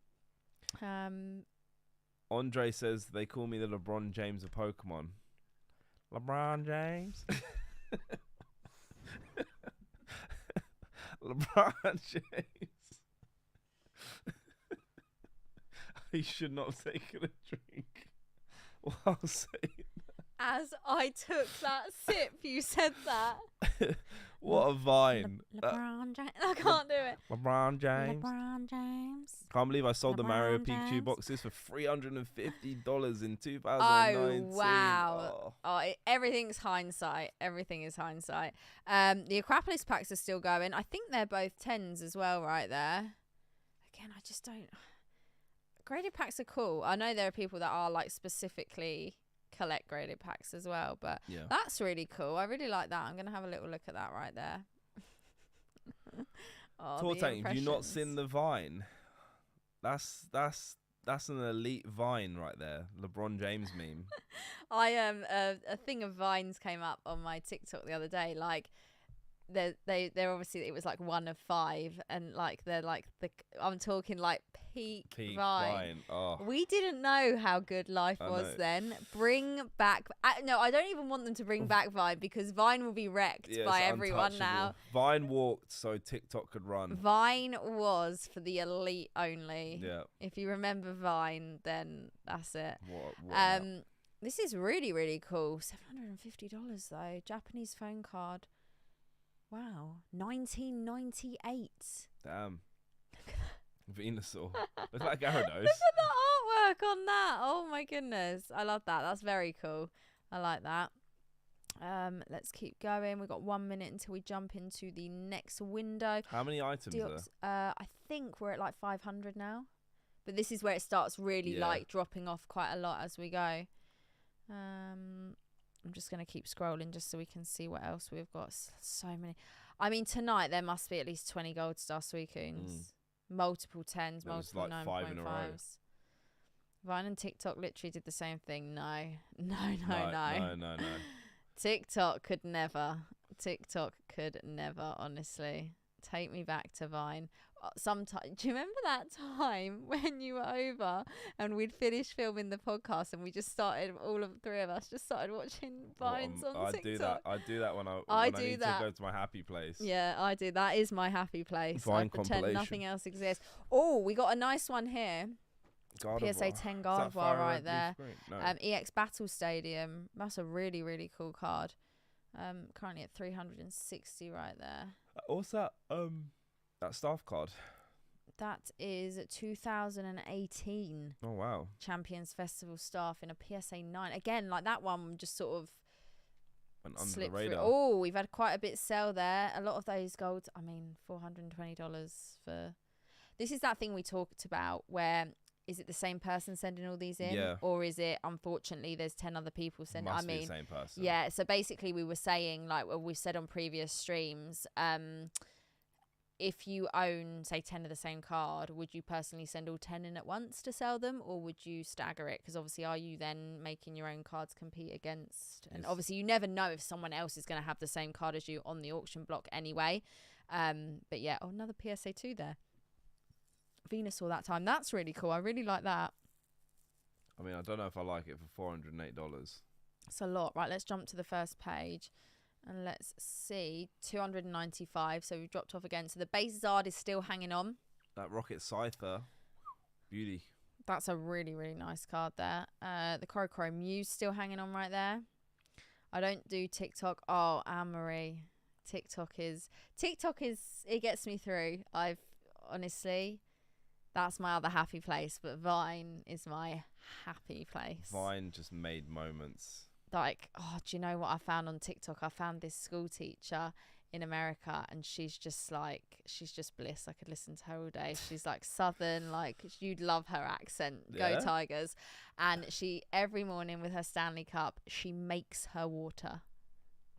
Andre says they call me the LeBron James of Pokemon. LeBron James. LeBron James. He should not have taken a drink while saying that.
As I took that sip, you said that.
What a vine.
LeBron James. I can't do it.
LeBron James.
LeBron James.
Can't believe I sold the Mario Pikachu boxes for $350 in 2019.
Oh, wow. Everything's hindsight. Everything is hindsight. The Acropolis packs are still going. I think they're both 10s as well right there. Again, I just don't... Graded packs are cool. I know there are people that are like specifically collect graded packs as well, but that's really cool. I really like that. I'm going to have a little look at that right there.
Tortank, have you not seen the Vine? That's an elite Vine right there. LeBron James meme.
A thing of Vines came up on my TikTok the other day. Like they're obviously, it was like 1 of 5, and like they're like I'm talking like peak Vine.
Oh.
We didn't know how good life was then. Bring back no, I don't even want them to bring back Vine, because Vine will be wrecked by everyone now.
Vine walked so TikTok could run.
Vine was for the elite only.
Yeah.
If you remember Vine, then that's it.
What
this is really, really cool. $750 though. Japanese phone card. Wow. 1998.
Damn. Venusaur. Looks like Gyarados.
Look at the artwork on that. Oh my goodness. I love that. That's very cool. I like that. Let's keep going. We've got 1 minute until we jump into the next window.
How many items are
there? I think we're at like 500 now. But this is where it starts really like dropping off quite a lot as we go. I'm just going to keep scrolling just so we can see what else we've got. So many. I mean, tonight there must be at least 20 Gold Star Suicunes. Multiple 10s, multiple like 9.5s. Vine and TikTok literally did the same thing. No. TikTok could never, honestly. Take me back to Vine. Sometimes, do you remember that time when you were over and we'd finished filming the podcast and we just started, all of the three of us just started watching Vines on TikTok?
I do that when I need to go to my happy place.
Yeah, I do. That is my happy place.
Vine
I pretend nothing else exists. Oh, we got a nice one here. PSA 10 Gardevoir right there.
No.
EX Battle Stadium. That's a really, really cool card. Currently at 360 right there.
What's that? That staff card.
That is 2018.
Oh wow!
Champions Festival staff in a PSA 9. Again, like that one just sort of
went under the radar.
Oh, we've had quite a bit sell there. A lot of those golds. I mean, $420 for. This is that thing we talked about where. Is it the same person sending all these in?
Yeah.
Or is it, unfortunately, there's 10 other people sending?
Must be the same person.
Yeah. So basically, we were saying, like what we've said on previous streams, if you own, say, 10 of the same card, would you personally send all 10 in at once to sell them, or would you stagger it? Because obviously, are you then making your own cards compete against? And obviously, you never know if someone else is going to have the same card as you on the auction block anyway. But yeah, another PSA 2 there. Venusaur that time. That's really cool. I really like that.
I mean, I don't know if I like it for $408.
It's a lot. Right, let's jump to the first page and let's see. 295. So we've dropped off again. So the base Zard is still hanging on.
That Rocket Scyther. Beauty.
That's a really, really nice card there. The Crocro Mew's still hanging on right there. I don't do TikTok. Oh, Anne-Marie. TikTok is, it gets me through. Honestly, that's my other happy place, but Vine is my happy place.
Vine just made moments.
Like, oh, do you know what I found on TikTok? I found this school teacher in America, and she's just bliss. I could listen to her all day. She's like Southern, like you'd love her accent. Go Tigers. And she, every morning with her Stanley Cup, she makes her water.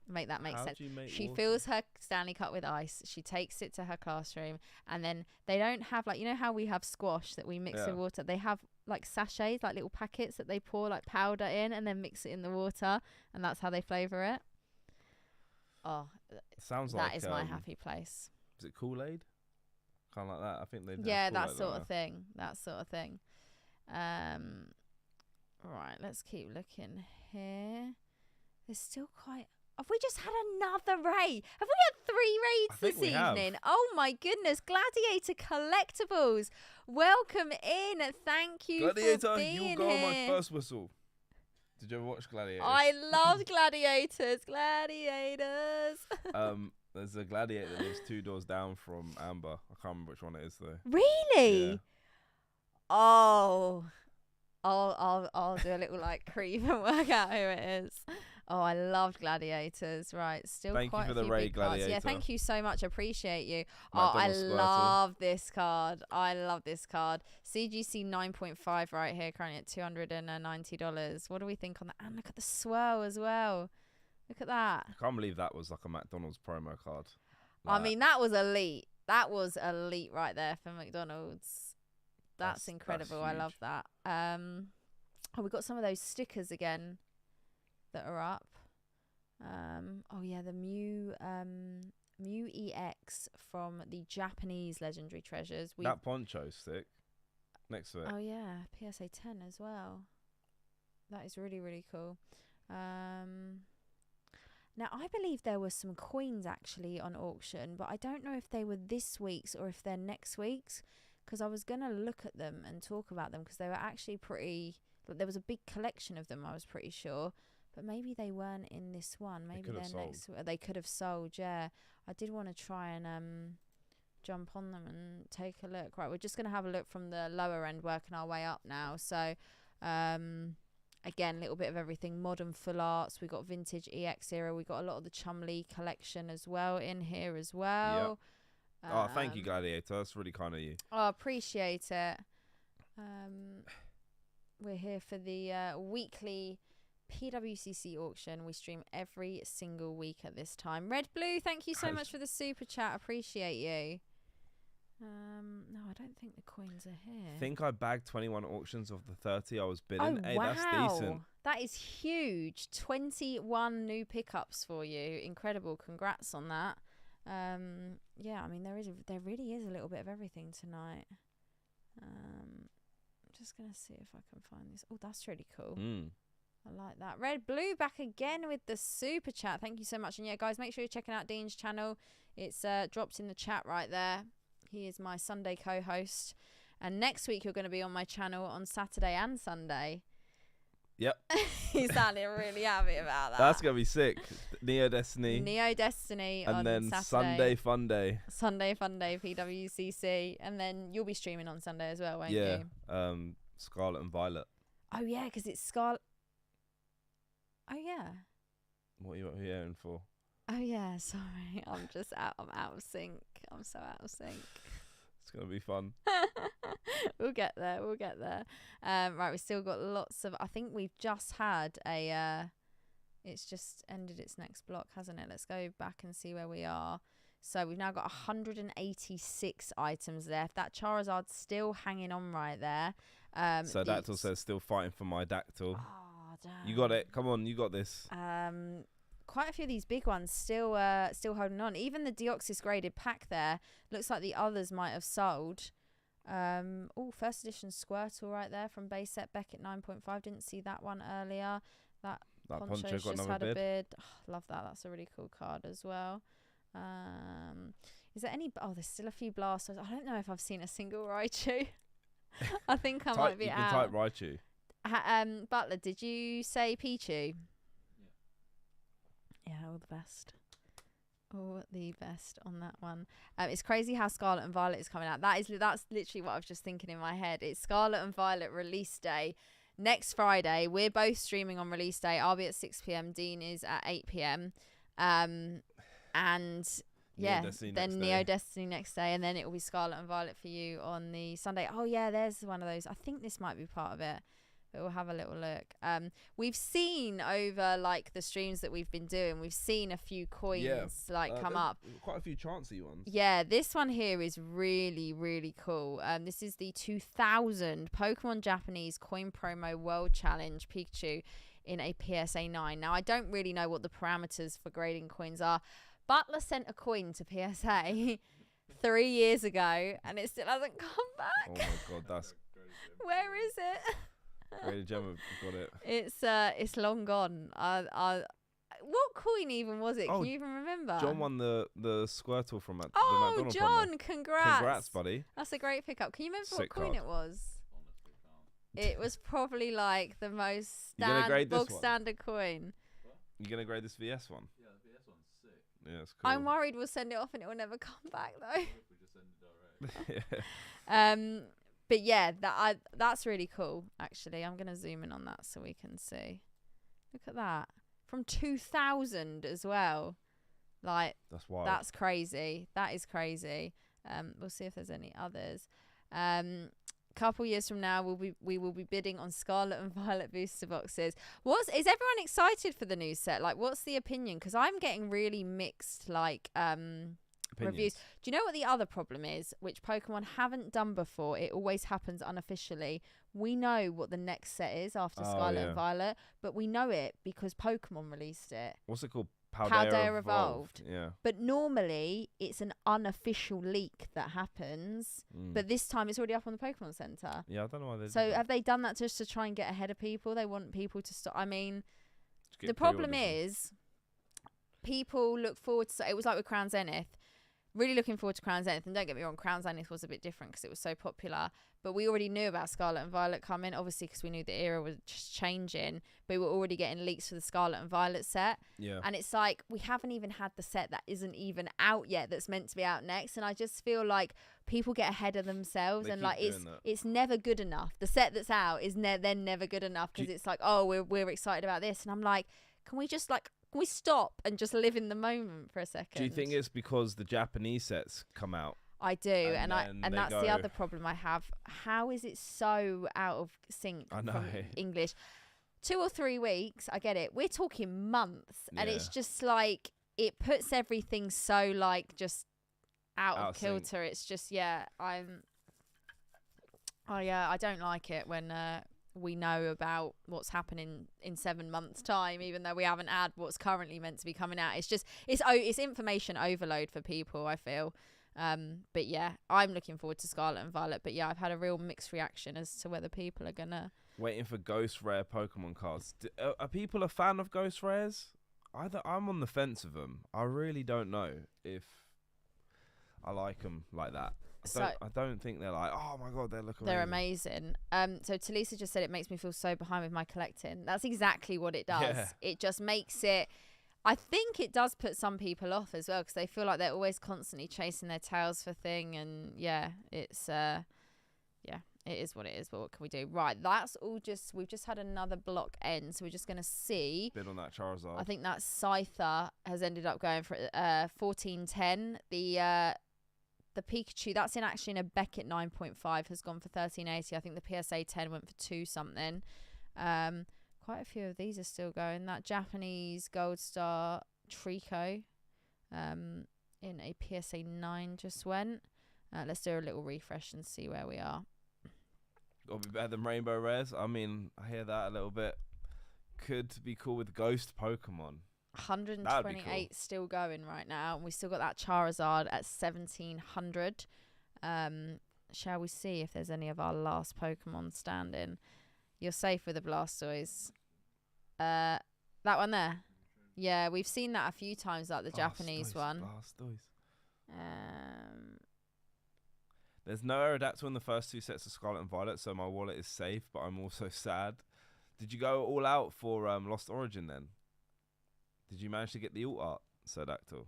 Make that make sense. She fills her Stanley Cup with ice. She takes it to her classroom, and then they don't have, like, you know how we have squash that we mix with water? They have like sachets, like little packets that they pour like powder in and then mix it in the water, and that's how they flavor it. Oh,
sounds like
that is my happy place.
Is it Kool-Aid? Kind of like that. I think they.
Yeah, that sort of thing. That sort of thing. All right, let's keep looking here. There's still quite. Have we just had another raid? Have we had 3 raids this evening? Oh my goodness. Gladiator Collectibles. Welcome in. Thank you for being here.
You got my first whistle. Did you ever watch Gladiators?
I love Gladiators. Gladiators.
There's a Gladiator that lives 2 doors down from Amber. I can't remember which one it is though.
Really?
Yeah.
Oh. I'll do a little like creep and work out who it is. Oh, I loved Gladiators. Right, still
thank
quite
you for
a
the
few
raid,
big cards.
Gladiator.
Yeah, thank you so much. Appreciate you.
McDonald's
I love this card. I love this card. CGC 9.5 right here, currently at $290. What do we think on that? And look at the swirl as well. Look at that.
I can't believe that was like a McDonald's promo card.
I mean, that was elite. That was elite right there for McDonald's. That's incredible. I love that. Oh, we got some of those stickers again that are up. Oh yeah, the Mew EX from the Japanese Legendary Treasures.
That poncho stick next to it.
Oh yeah, PSA 10 as well. That is really, really cool. Now I believe there were some coins actually on auction, but I don't know if they were this week's or if they're next week's, because I was gonna look at them and talk about them because they were actually pretty. There was a big collection of them, I was pretty sure. But maybe they weren't in this one. Maybe they're next. They could have sold, yeah. I did want to try and jump on them and take a look. Right, we're just going to have a look from the lower end, working our way up now. So, again, a little bit of everything. Modern full arts. We got vintage EX era. We got a lot of the Chumley collection as well in here as well.
Yep. Oh, thank you, Gladiator. That's really kind of you.
Oh, appreciate it. We're here for the weekly PWCC auction. We stream every single week at this time. Red Blue, thank you so much for the super chat. Appreciate you. No, I don't think the coins are here.
I think I bagged 21 auctions of the 30 I was bidding.
Oh,
hey,
wow.
That's decent.
That is huge. 21 new pickups for you. Incredible. Congrats on that. Yeah, I mean there really is a little bit of everything tonight. Just gonna see if I can find this. Oh, that's really cool. I like that. Red Blue back again with the super chat. Thank you so much. And yeah, guys, make sure you're checking out Dean's channel. It's dropped in the chat right there. He is my Sunday co-host, and next week you're going to be on my channel on Saturday and Sunday.
Yep.
He's sounding really happy about that.
That's gonna be sick. Neo Destiny
and
on then
Saturday.
Sunday Fun Day
PWCC, and then you'll be streaming on Sunday as well, won't you?
Yeah. Scarlet and Violet.
Oh yeah, because it's Scarlet. Oh yeah.
What are you hearing for?
Oh yeah, sorry. I'm out of sync. I'm so out of sync.
It's gonna be fun.
We'll get there. Right, we've still got lots of. I think we've just had a. It's just ended its next block, hasn't it? Let's go back and see where we are. So we've now got 186 items left. That Charizard's still hanging on right there.
So Dactyl says still fighting for my Dactyl.
Oh damn!
You got it. Come on, you got this.
Quite a few of these big ones still holding on. Even the Deoxys graded pack there looks like the others might have sold. Oh, first edition Squirtle right there from base set Beckett 9.5. Didn't see that one earlier. That Poncho's
got
just had
another
a bid. Oh, love that. That's a really cool card as well. Is there any? Oh, there's still a few blasters. I don't know if I've seen a single Raichu. I think I might be out.
You can type Raichu.
Butler, did you say Pichu? Yeah, all the best. All the best on that one. It's crazy how Scarlet and Violet is coming out. That's literally what I was just thinking in my head. It's Scarlet and Violet release day next Friday. We're both streaming on release day. I'll be at 6 p.m. Dean is at 8 p.m. And yeah,
Destiny
then
next
Neo
day.
Destiny next day, and then it will be Scarlet and Violet for you on the Sunday. Oh yeah, there's one of those. I think this might be part of it, but we'll have a little look. We've seen over like the streams that we've been doing, we've seen a few coins come up.
Quite a few chancy ones.
Yeah, this one here is really, really cool. This is the 2000 Pokemon Japanese Coin Promo World Challenge Pikachu in a PSA 9. Now, I don't really know what the parameters for grading coins are. Butler sent a coin to PSA 3 years ago, and it still hasn't come back.
Oh my god, that's
Where is it?
Graded Gem got it.
It's long gone. What coin even was it? Can you even remember?
John won the Squirtle from the McDonald's
John,
promo.
congrats.
Congrats, buddy.
That's a great pickup. Can you remember
Sick
what coin
card.
it was? It was probably like the most standard coin.
You gonna grade this VS one?
Yeah, the VS one's sick.
Yeah, it's cool.
I'm worried we'll send it off and it will never come back though.
If we just send it direct.
But yeah, that's really cool. Actually, I'm gonna zoom in on that so we can see. Look at that, from 2000 as well. Like
That's wild.
that's crazy. That is crazy. We'll see if there's any others. Couple years from now, we will be bidding on Scarlet and Violet booster boxes. Is everyone excited for the new set? Like, what's the opinion? Because I'm getting really mixed reviews. Do you know what the other problem is, which Pokemon haven't done before? It always happens unofficially. We know what the next set is after Scarlet and Violet, but we know it because Pokemon released it.
What's it called?
Paldea Evolved.
Yeah.
But normally it's an unofficial leak that happens. But this time it's already up on the Pokemon Center.
Yeah, I don't know why they.
So have they done that just to try and get ahead of people? They want people to stop. I mean, the problem is people look forward to. It was like with Crown Zenith. Really looking forward to Crown Zenith. And don't get me wrong, Crown Zenith was a bit different because it was so popular. But we already knew about Scarlet and Violet coming, obviously, because we knew the era was just changing. But we were already getting leaks for the Scarlet and Violet set.
Yeah.
And it's like, we haven't even had the set that isn't even out yet that's meant to be out next. And I just feel like people get ahead of themselves. And like, it's never good enough. The set that's out is then never good enough because it's like, oh, we're excited about this. And I'm like, can we stop and just live in the moment for a second?
Do you think it's because the Japanese sets come out?
I do, and that's the other problem I have. How is it so out of sync from English? 2 or 3 weeks, I get it. We're talking months, and it's just like it puts everything so like just out of kilter. Sync. It's just I don't like it when we know about what's happening in 7 months' time, even though we haven't had what's currently meant to be coming out. It's just it's information overload for people, I feel. But yeah, I'm looking forward to Scarlet and Violet. But yeah, I've had a real mixed reaction as to whether people are gonna
waiting for Ghost Rare Pokemon cards. Are people a fan of Ghost Rares? I'm on the fence of them. I really don't know if I like them like that. I don't think they're like, oh my god, they're amazing.
So Talisa just said it makes me feel so behind with my collecting. That's exactly what it does.
Yeah.
It just makes it. I think it does put some people off as well because they feel like they're always constantly chasing their tails for thing. And yeah, it's it is what it is. But what can we do? Right, that's all. We've just had another block end, so we're just gonna see.
Bid on that Charizard.
I think that Scyther has ended up going for 1410. The Pikachu, that's actually in a Beckett 9.5, has gone for 1380. I think the PSA 10 went for 2 something. Quite a few of these are still going. That Japanese Gold Star Trico in a PSA 9 just went. Let's do a little refresh and see where we are.
Got to be better than Rainbow Rares. I mean, I hear that a little bit. Could be cool with Ghost Pokemon.
128
cool.
Still going right now. And we still got that Charizard at 1700. Shall we see if there's any of our last Pokemon standing? You're safe with the Blastoise. That one there. Yeah, we've seen that a few times, like the Japanese one.
Blastoise. There's no Aerodactyl in the first 2 sets of Scarlet and Violet, so my wallet is safe, but I'm also sad. Did you go all out for Lost Origin then? Did you manage to get the alt art, Aerodactyl?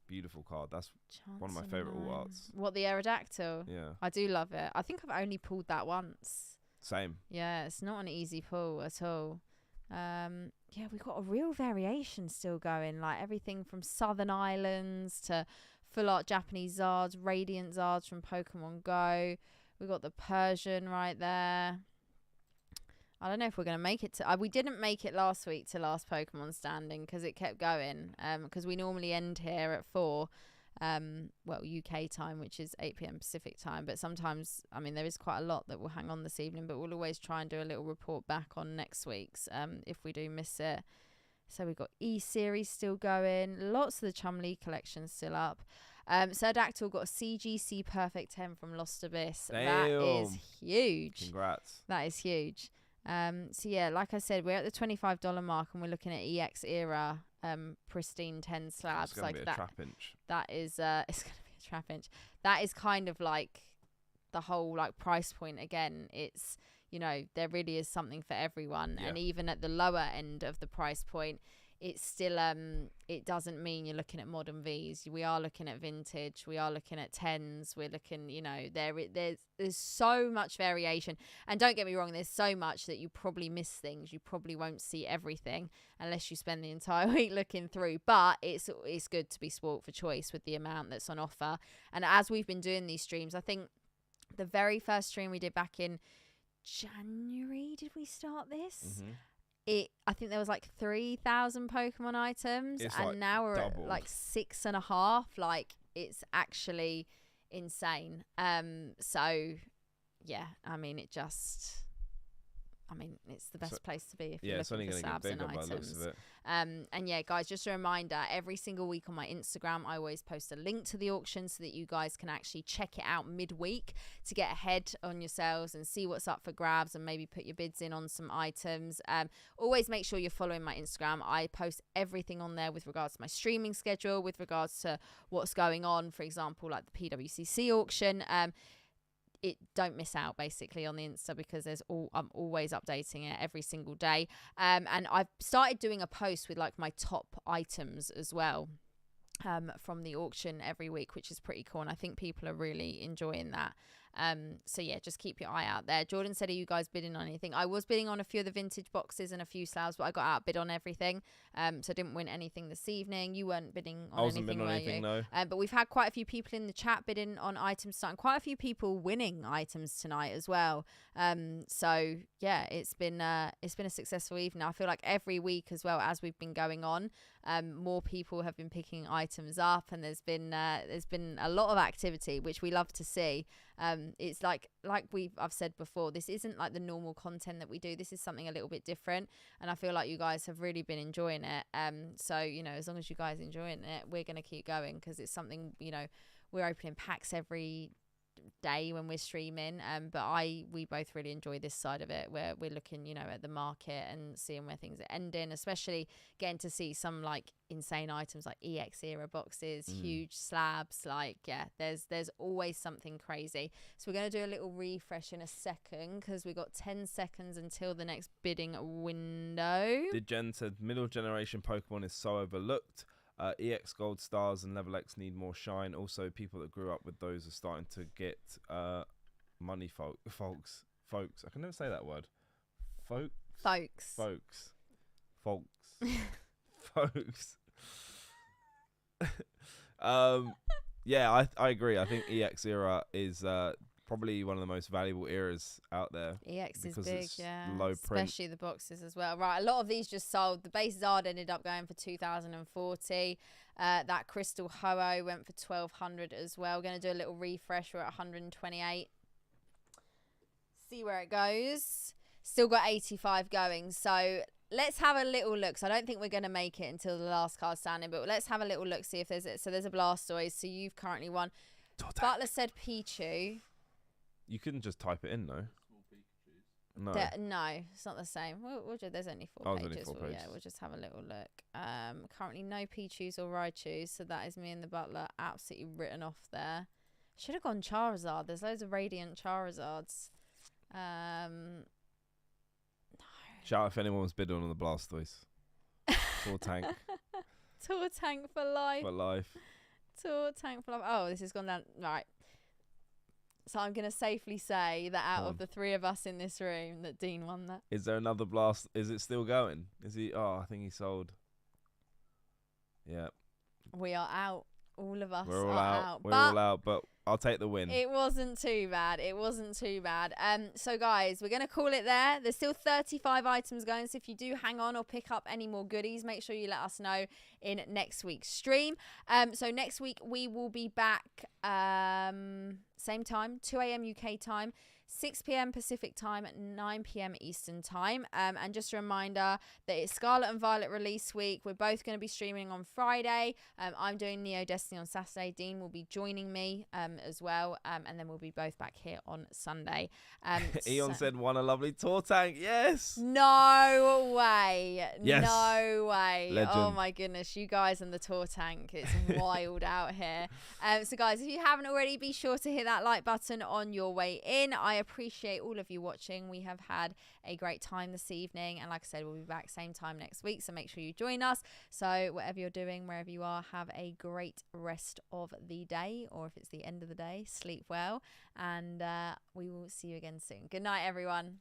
Beautiful card. That's one of my favourite alt arts.
What, the Aerodactyl?
Yeah.
I do love it. I think I've only pulled that once.
Same.
Yeah, it's not an easy pull at all. Yeah, we've got a real variation still going, like everything from Southern Islands to full art Japanese Zards, Radiant Zards from Pokemon Go. We've got the Persian right there. I don't know if we're going to make it to... we didn't make it last week to last Pokemon standing because it kept going. Because we normally end here at 4. Well, UK time, which is 8 p.m. Pacific time. But sometimes, I mean, there is quite a lot that will hang on this evening. But we'll always try and do a little report back on next week's if we do miss it. So we've got E-Series still going. Lots of the Chumlee collection still up. Serdactyl got a CGC Perfect 10 from Lost Abyss.
Damn.
That is huge.
Congrats.
That is huge. So yeah, like I said, we're at the $25 mark and we're looking at EX era pristine 10 slabs.
It's gonna
like
be a
that.
trap inch.
That is it's gonna be a trap inch. That is kind of like the whole like price point again. It's, you know, there really is something for everyone.
Yeah.
And even at the lower end of the price point, it's still it doesn't mean you're looking at modern Vs. We are looking at vintage. We are looking at 10s. We're looking, you know, there's so much variation. And don't get me wrong, there's so much that you probably miss things. You probably won't see everything unless you spend the entire week looking through. But it's good to be spoilt for choice with the amount that's on offer. And as we've been doing these streams, I think the very first stream we did back in January, did we start this?
Mm-hmm.
I think there was like 3,000 Pokemon items,
It's
and
like
now we're
doubled.
at like 6.5. Like, it's actually insane. So yeah, I mean, it's the best place to be if you're
it's
looking
only
for
going to get
slabs and
bigger by the looks
items.
of it.
And yeah, guys, just a reminder, every single week on my Instagram, I always post a link to the auction so that you guys can actually check it out midweek to get ahead on yourselves and see what's up for grabs and maybe put your bids in on some items. Always make sure you're following my Instagram. I post everything on there with regards to my streaming schedule, with regards to what's going on, for example, like the PWCC auction. Don't miss out basically on the Insta because I'm always updating it every single day. And I've started doing a post with like my top items as well from the auction every week, which is pretty cool. And I think people are really enjoying that. So yeah, just keep your eye out there. Jordan said, are you guys bidding on anything? I was bidding on a few of the vintage boxes and a few slabs, but I got outbid on everything. So I didn't win anything this evening. You weren't bidding on anything, were you?
No.
But we've had quite a few people in the chat bidding on items tonight, and quite a few people winning items tonight as well. So yeah, it's been a successful evening. I feel like every week as well as we've been going on, more people have been picking items up, and there's been a lot of activity, which we love to see. It's like I've said before, this isn't like the normal content that we do. This is something a little bit different, and I feel like you guys have really been enjoying it. So you know, as long as you guys are enjoying it, we're gonna keep going because it's something, you know, we're opening packs every day when we're streaming, but we both really enjoy this side of it where we're looking, you know, at the market and seeing where things are ending, especially getting to see some like insane items like EX era boxes, huge slabs. Like, yeah, there's always something crazy. So we're going to do a little refresh in a second because we've got 10 seconds until the next bidding window.
The Jen said middle generation Pokemon is so overlooked. EX Gold Stars and Level X need more shine. Also, people that grew up with those are starting to get money, folks. I can never say that word. Folks. Yeah, I agree. I think EX era is probably one of the most valuable eras out there.
EX is big, yeah.
Low print.
Especially the boxes as well. Right, a lot of these just sold. The base Zard ended up going for 2,040. That Crystal Ho-Oh went for 1,200 as well. We're going to do a little refresh. We're at 128. See where it goes. Still got 85 going. So let's have a little look. So I don't think we're going to make it until the last card standing, but let's have a little look, see if there's it. So there's a Blastoise. So you've currently won. Butler said Pichu.
You couldn't just type it in, though. No.
No, it's not the same. There's only 4 pages.
Only 4 pages.
Yeah, we'll just have a little look. Currently no Pichus or Raichus, so that is me and the Butler absolutely written off there. Should have gone Charizard. There's loads of Radiant Charizards. No.
Shout out if anyone was bidding on the Blastoise. Tour tank.
Tour tank for life.
For life.
Tour tank for life. Oh, this has gone down. Right. So I'm going to safely say that out of the three of us in this room, that Dean won that.
Is there another blast? Is it still going? Is he? Oh, I think he sold. Yeah.
We are out. All of us
We're all
are
out.
out.
We're all out, but I'll take the win.
It wasn't too bad. It wasn't too bad. So guys, we're going to call it there. There's still 35 items going. So if you do hang on or pick up any more goodies, make sure you let us know in next week's stream. So next week we will be back same time, 2 a.m. UK time, 6 p.m. Pacific time, 9 p.m. Eastern time. And just a reminder that it's Scarlet and Violet release week. We're both going to be streaming on Friday. I'm doing Neo Destiny on Saturday. Dean will be joining me as well. And then we'll be both back here on Sunday.
Eon said, "Won a lovely tour tank." Yes.
No way.
Yes.
No way.
Legend.
Oh my goodness. You guys and the tour tank. It's wild out here. So guys, if you haven't already, be sure to hit that like button on your way in. I appreciate all of you watching. We have had a great time this evening, and like I said, we'll be back same time next week, so make sure you join us. So whatever you're doing, wherever you are, have a great rest of the day, or if it's the end of the day, sleep well, and we will see you again soon. Good night, everyone.